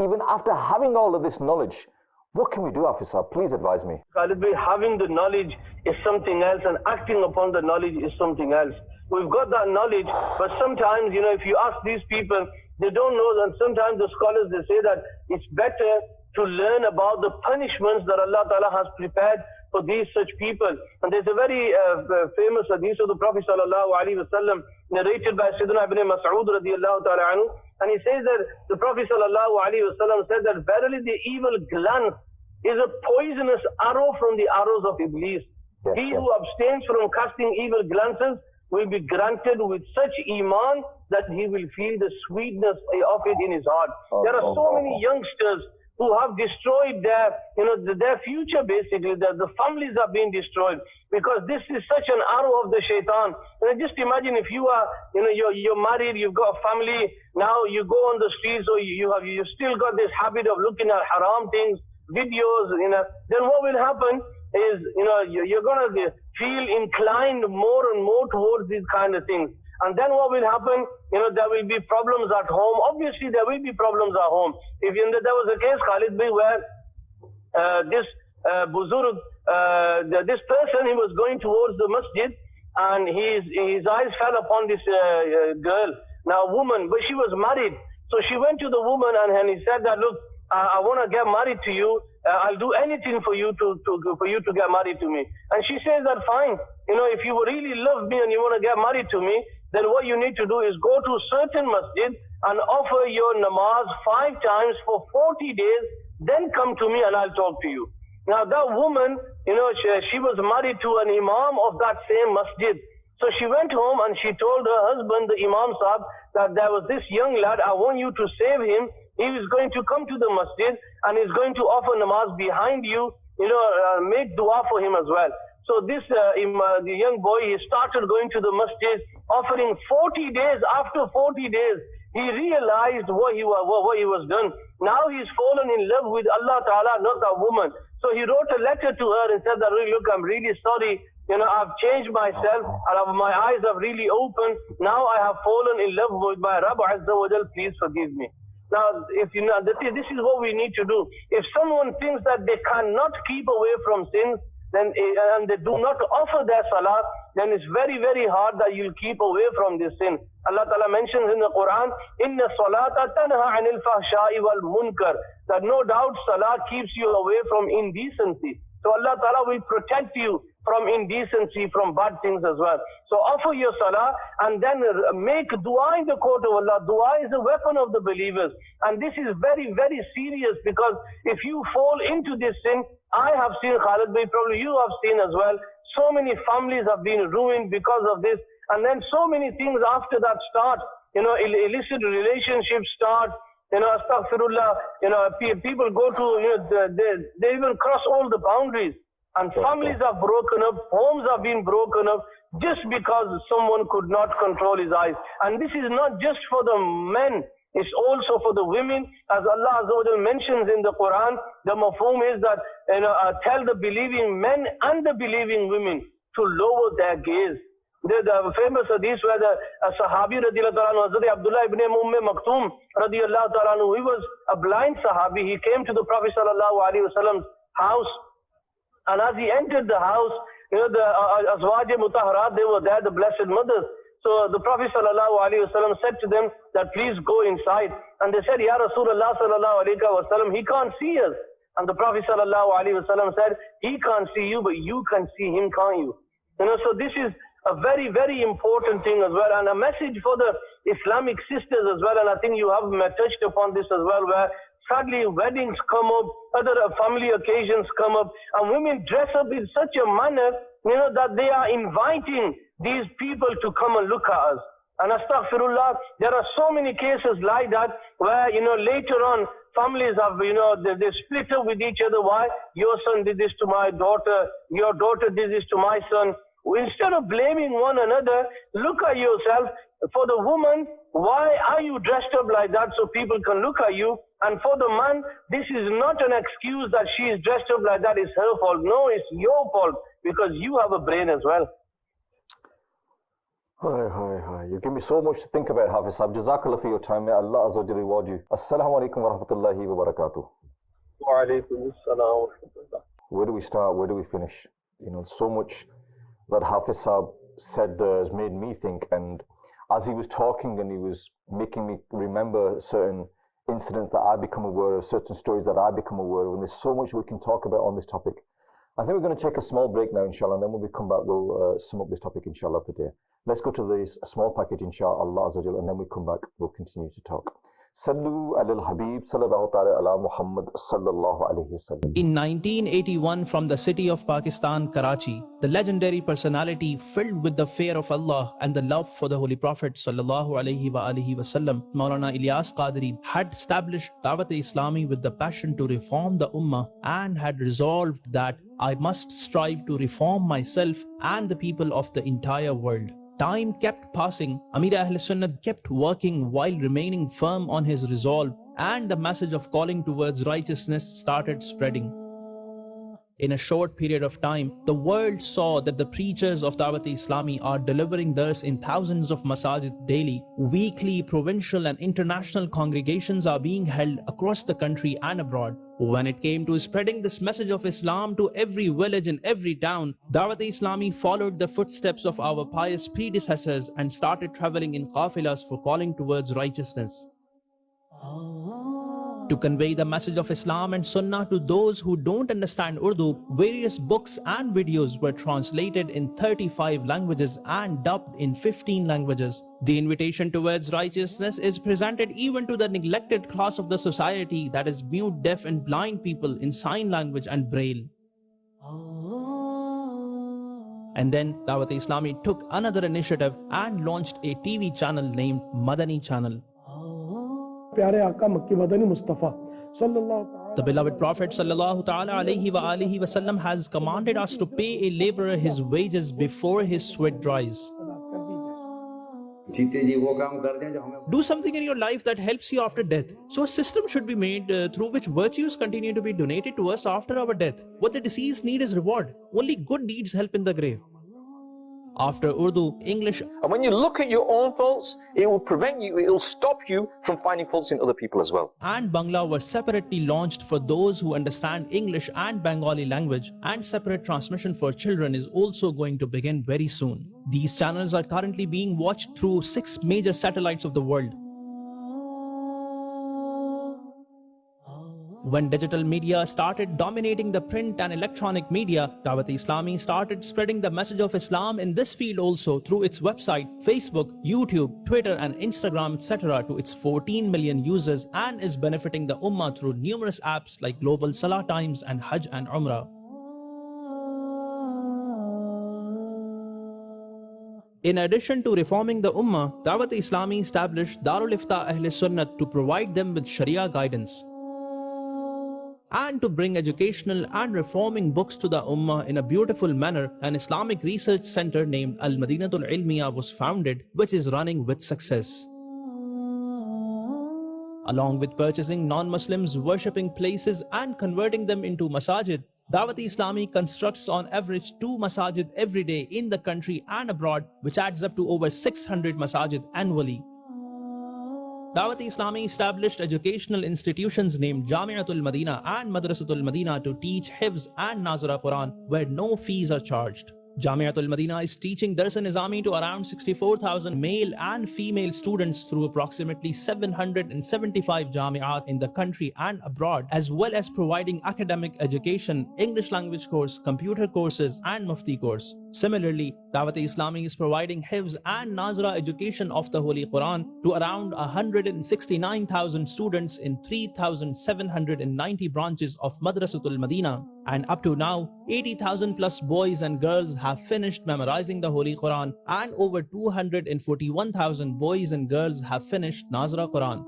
even after having all of this knowledge? What can we do, Hafiz Sahib? Please advise me. Having the knowledge is something else, and acting upon the knowledge is something else. We've got that knowledge, but sometimes, if you ask these people, they don't know, and sometimes the scholars, they say that it's better to learn about the punishments that Allah Ta'ala has prepared for these such people. And there's a very famous hadith of the Prophet Sallallahu Alaihi Wasallam, narrated by Sayyidina Ibn Mas'ud radiallahu ta'ala anhu, and he says that the Prophet Sallallahu Alaihi Wasallam said that verily the evil glance is a poisonous arrow from the arrows of Iblis. Yes, he who abstains from casting evil glances will be granted with such iman that he will feel the sweetness of it in his heart. There are so many youngsters who have destroyed their future, basically. The families are being destroyed because this is such an arrow of the shaitan. Just imagine if you are, you're married, you've got a family, now you go on the streets, or you still got this habit of looking at haram things, videos, then what will happen is, you're going to feel inclined more and more towards these kind of things. And then what will happen? There will be problems at home. Obviously, there will be problems at home. There was a case, Khalid Bhai, where this Buzurg, this person, he was going towards the masjid, and his eyes fell upon this girl, now a woman, but she was married. So she went to the woman, and he said that, look, I want to get married to you. I'll do anything for you to get married to me. And she says that, fine. If you really love me and you want to get married to me, then what you need to do is go to certain masjid and offer your namaz 5 times for 40 days, then come to me and I'll talk to you. Now that woman, she was married to an imam of that same masjid. So she went home and she told her husband, the Imam Sahib, that there was this young lad, I want you to save him. He is going to come to the masjid and he's going to offer namaz behind you, make dua for him as well. So this the young boy, he started going to the masjid, offering 40 days. After 40 days, he realized what he was done. Now he's fallen in love with Allah Ta'ala, not a woman. So he wrote a letter to her and said that, look, I'm really sorry. I've changed myself, and my eyes have really opened. Now I have fallen in love with my Rabb Azza wa Jal. Please forgive me. Now, if this is what we need to do. If someone thinks that they cannot keep away from sins, then and they do not offer their salah, then it's very, very hard that you'll keep away from this sin. Allah Ta'ala mentions in the Quran, Inna salata tanha anil fahsha'i wal munkar, that no doubt salah keeps you away from indecency. So Allah Ta'ala will protect you from indecency, from bad things as well. So offer your salah and then make dua in the court of Allah. Dua is a weapon of the believers. And this is very, very serious, because if you fall into this sin, I have seen, Khalid Bhai, probably you have seen as well, so many families have been ruined because of this. And then so many things after that start, illicit relationships start, astaghfirullah, people go to, they even cross all the boundaries. And families are broken up, homes have been broken up, just because someone could not control his eyes. And this is not just for the men, it's also for the women. As Allah Azza wa Jal mentions in the Quran, the mafhum is that, tell the believing men and the believing women to lower their gaze. The famous hadith where the Sahabi radiallahu ta'ala, Hazrat Abdullah ibn Maktoum radiallahu ta'ala, he was a blind Sahabi. He came to the Prophet sallallahu alaihi wasallam's house. And as he entered the house, the Azwaj Mutaharat, they were there, the Blessed Mothers. So the Prophet ﷺ said to them that please go inside. And they said, Ya Rasulullah ﷺ, he can't see us. And the Prophet ﷺ said, he can't see you, but you can see him, can't you? So this is a very, very important thing as well, and a message for the Islamic sisters as well. And I think you have touched upon this as well, where sadly weddings come up, other family occasions come up, and women dress up in such a manner, that they are inviting these people to come and look at us. And astaghfirullah, there are so many cases like that, where, later on, families have, they split up with each other. Why? Your son did this to my daughter, your daughter did this to my son. Instead of blaming one another, look at yourself. For the woman, why are you dressed up like that so people can look at you? And for the man, this is not an excuse that she is dressed up like that. It's her fault. No, it's your fault, because you have a brain as well. Hi. You give me so much to think about, Hafiz Sahib. Jazakallah for your time. May Allah Azza wa Jalla reward you. Assalamu alaikum wa rahmatullahi wa barakatuh. Wa alaikum assalam wa rahmatullah. Where do we start? Where do we finish? So much that Hafiz Sahib said has made me think. And as he was talking and he was making me remember certain incidents that I become aware of, certain stories that I become aware of, and there's so much we can talk about on this topic. I think we're going to take a small break now, inshallah, and then when we come back, we'll sum up this topic, inshallah, today. Let's go to this small package, inshallah, and then we come back, we'll continue to talk. Sallu alal Habib sallallahu ta'ala ala Muhammad sallallahu alayhi wasallam. In 1981, from the city of Pakistan, Karachi, the legendary personality filled with the fear of Allah and the love for the Holy Prophet sallallahu alayhi wasallam, Maulana Ilyas Qadri, had established Dawat-e-Islami with the passion to reform the Ummah, and had resolved that I must strive to reform myself and the people of the entire world. Time kept passing. Amir Ahl Sunnah kept working while remaining firm on his resolve, and the message of calling towards righteousness started spreading. In a short period of time, the world saw that the preachers of Dawat-e-Islami are delivering dars in thousands of masajid daily. Weekly, provincial and international congregations are being held across the country and abroad. When it came to spreading this message of Islam to every village and every town, Dawat-e-Islami followed the footsteps of our pious predecessors and started traveling in qafilas for calling towards righteousness. To convey the message of Islam and Sunnah to those who don't understand Urdu, various books and videos were translated in 35 languages and dubbed in 15 languages. The invitation towards righteousness is presented even to the neglected class of the society, that is mute, deaf and blind people, in sign language and braille. And then Dawat-e-Islami took another initiative and launched a TV channel named Madani Channel. The beloved Prophet sallallahu ta'ala alayhi wa alihi wasallam has commanded us to pay a laborer his wages before his sweat dries. Do something in your life that helps you after death. So a system should be made through which virtues continue to be donated to us after our death. What the deceased need is reward. Only good deeds help in the grave. After Urdu, English, and when you look at your own faults, it will prevent you, it will stop you from finding faults in other people as well. and Bangla were separately launched for those who understand English and Bengali language, and separate transmission for children is also going to begin very soon. These channels are currently being watched through 6 major satellites of the world. When digital media started dominating the print and electronic media, Dawat-e-Islami started spreading the message of Islam in this field also through its website, Facebook, YouTube, Twitter and Instagram etc. to its 14 million users, and is benefiting the Ummah through numerous apps like Global Salah Times and Hajj and Umrah. In addition to reforming the Ummah, Dawat-e-Islami established Darul Ifta Ahl Sunnat to provide them with Sharia guidance, and to bring educational and reforming books to the Ummah in a beautiful manner. An Islamic research center named Al-Madinatul Ilmiya was founded, which is running with success. Along with purchasing non-Muslims worshipping places and converting them into masajid, Dawat-e-Islami constructs on average 2 masajid every day in the country and abroad, which adds up to over 600 masajid annually. Dawat-e-Islami established educational institutions named Jami'atul Madina and Madrasatul Madina to teach Hifz and Nazara Quran, where no fees are charged. Jami'atul Madina is teaching Dars-e-Nizami to around 64,000 male and female students through approximately 775 Jami'at in the country and abroad, as well as providing academic education, English language course, computer courses and Mufti course. Similarly, Dawat-e-Islami is providing Hifz and Nazara education of the Holy Quran to around 169,000 students in 3,790 branches of Madrasatul Madina, and up to now, 80,000 plus boys and girls have finished memorizing the Holy Quran, and over 241,000 boys and girls have finished Nazara Quran.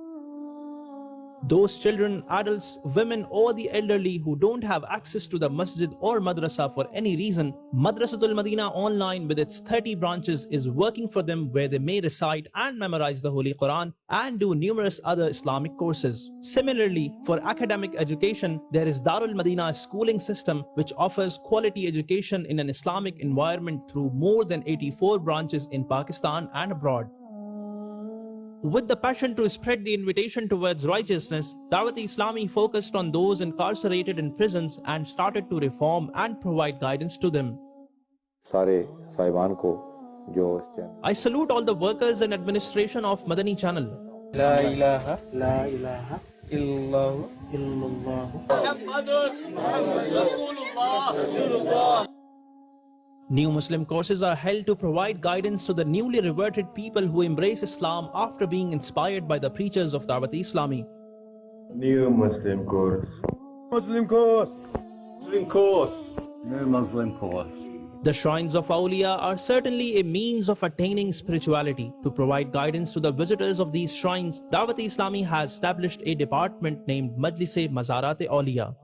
Those children, adults, women or the elderly who don't have access to the masjid or madrasa for any reason, Madrasatul Madina online with its 30 branches is working for them, where they may recite and memorize the Holy Quran and do numerous other Islamic courses. Similarly, for academic education, there is Darul Madina schooling system, which offers quality education in an Islamic environment through more than 84 branches in Pakistan and abroad. With the passion to spread the invitation towards righteousness, Dawat-e-Islami focused on those incarcerated in prisons and started to reform and provide guidance to them. I salute all the workers and administration of Madani Channel. La ilaha illallah Muhammadur Rasulullah. New Muslim courses are held to provide guidance to the newly reverted people who embrace Islam after being inspired by the preachers of Dawat-e-Islami. New Muslim course. Muslim course. Muslim course. New Muslim course. The shrines of Awliya are certainly a means of attaining spirituality. To provide guidance to the visitors of these shrines, Dawat-e-Islami has established a department named Majlis-e Mazarat-e-Awliya.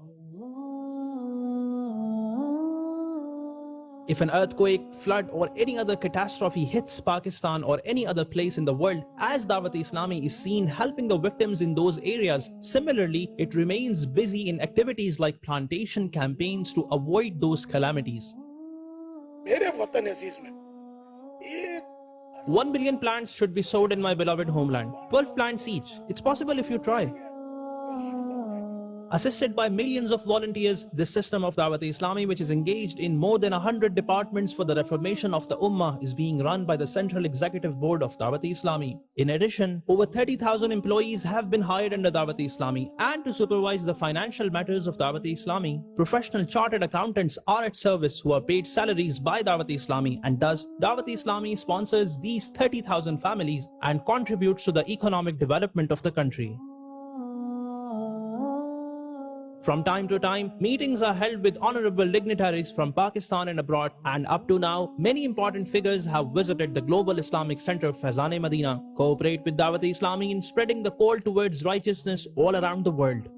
If an earthquake, flood or any other catastrophe hits Pakistan or any other place in the world, as Dawat-e-Islami is seen helping the victims in those areas, similarly, it remains busy in activities like plantation campaigns to avoid those calamities. 1 billion plants should be sowed in my beloved homeland. 12 plants each. It's possible if you try. Assisted by millions of volunteers, this system of Dawat-e-Islami, which is engaged in more than 100 departments for the reformation of the Ummah, is being run by the Central Executive Board of Dawat-e-Islami. In addition, over 30,000 employees have been hired under Dawat-e-Islami, and to supervise the financial matters of Dawat-e-Islami, professional chartered accountants are at service who are paid salaries by Dawat-e-Islami, and thus Dawat-e-Islami sponsors these 30,000 families and contributes to the economic development of the country. From time to time, meetings are held with honorable dignitaries from Pakistan and abroad, and up to now, many important figures have visited the Global Islamic Center Faizan-e Madina, cooperate with Dawat-e-Islami in spreading the call towards righteousness all around the world.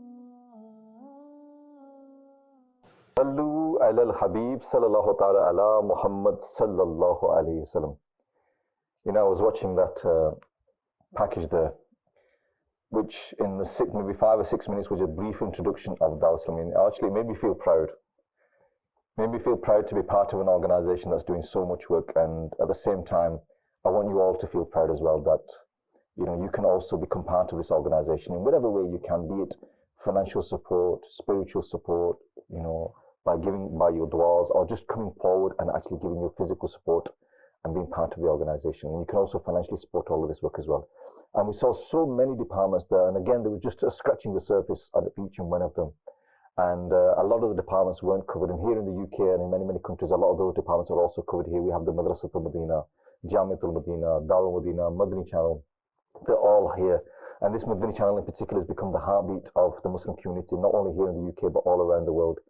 Sallu ala al-Habib sallallahu ta'ala ala Muhammad sallallahu alayhi wasallam. You know, I was watching that package there, which in the maybe 5 or 6 minutes was a brief introduction of Dawah Islami. Actually, it made me feel proud. Made me feel proud to be part of an organization that's doing so much work, and at the same time, I want you all to feel proud as well that, you know, you can also become part of this organization in whatever way you can, be it financial support, spiritual support, you know, by your du'as, or just coming forward and actually giving your physical support and being part of the organization. And you can also financially support all of this work as well. And we saw so many departments there, and again, they were just scratching the surface at each and one of them. And a lot of the departments weren't covered. And here in the UK and in many, many countries, a lot of those departments are also covered here. We have the Madrasatul Madina, Jamiatul Madina, Darul Madina, Madani Channel. They're all here. And this Madani Channel in particular has become the heartbeat of the Muslim community, not only here in the UK, but all around the world.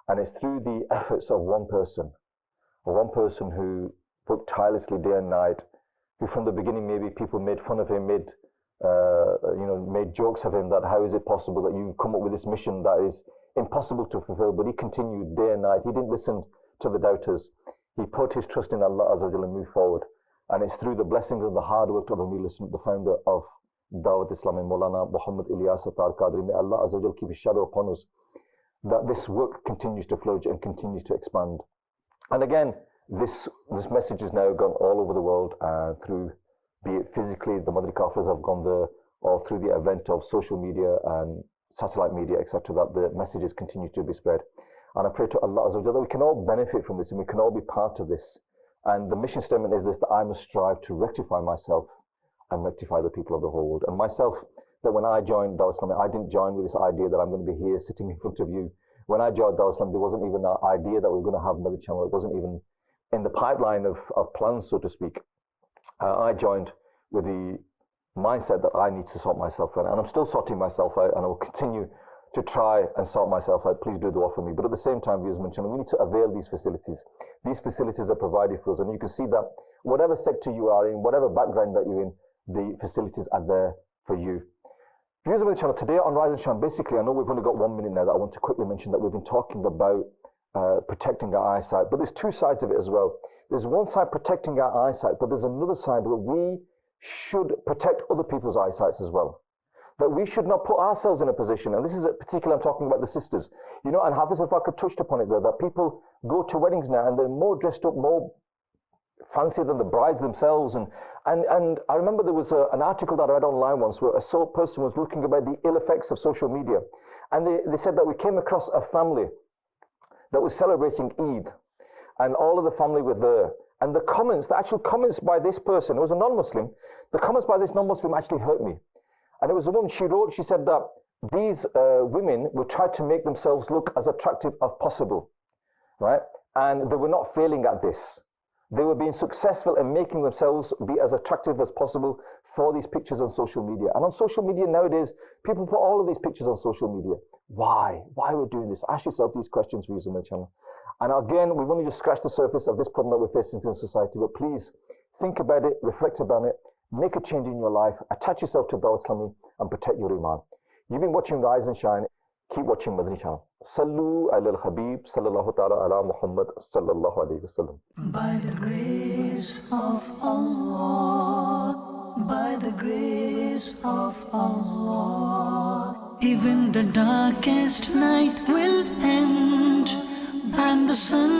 And it's through the efforts of one person who worked tirelessly day and night, who from the beginning maybe people made fun of him, made jokes of him, that how is it possible that you come up with this mission that is impossible to fulfill, but he continued day and night. He didn't listen to the doubters. He put his trust in Allah Azza wa Jalla and moved forward. And it's through the blessings and the hard work of Amir Islam, the founder of Dawat Islami, Maulana Muhammad Ilyas Attar Qadri, may Allah Azza wa Jalla keep his shadow upon us, that this work continues to flourish and continues to expand. And again, this message is now gone all over the world, through, be it physically, the Madani Kafirs have gone there, or through the event of social media and satellite media, etc., that the messages continue to be spread. And I pray to Allah Azza wa Jalla that we can all benefit from this and we can all be part of this. And the mission statement is this, that I must strive to rectify myself and rectify the people of the whole world. And myself, that when I joined Dawah Islami, I didn't join with this idea that I'm going to be here sitting in front of you. When I joined Dawah Islami, there wasn't even an idea that we were going to have another channel. It wasn't even in the pipeline of plans, so to speak. I joined with the mindset that I need to sort myself out. And I'm still sorting myself out, and I will continue to try and sort myself out. Please do dua for me. But at the same time, viewers mentioned, we need to avail these facilities. These facilities are provided for us. And you can see that whatever sector you are in, whatever background that you're in, the facilities are there for you. Viewers of the channel, today on Rise and Shine, basically, I know we've only got 1 minute now that I want to quickly mention that we've been talking about protecting our eyesight. But there's two sides of it as well. There's one side protecting our eyesight, but there's another side where we should protect other people's eyesights as well. That we should not put ourselves in a position, and this is particularly, I'm talking about the sisters, you know, and Hafiz Al-Fakir touched upon it there, that people go to weddings now and they're more dressed up, more fancier than the brides themselves. And I remember there was an article that I read online once where a person was looking about the ill effects of social media. And they said that we came across a family that was celebrating Eid, and all of the family were there. And the actual comments by this person, it was a non-Muslim, the comments by this non-Muslim actually hurt me. And it was a woman, she said that these women would try to make themselves look as attractive as possible, right? And they were not failing at this. They were being successful in making themselves be as attractive as possible for these pictures on social media. And on social media nowadays, people put all of these pictures on social media. Why? Why are we doing this? Ask yourself these questions, viewers on the channel. And again, we've only just scratched the surface of this problem that we're facing in society, but please think about it, reflect about it, make a change in your life, attach yourself to Dawah Islami, and protect your iman. You've been watching Rise and Shine. Keep watching Madani Channel. Sallu ala al-Habib sallallahu ta'ala ala Muhammad sallallahu alayhi wa sallam. By the grace of Allah, by the grace of Allah, even the darkest night will end, and the sun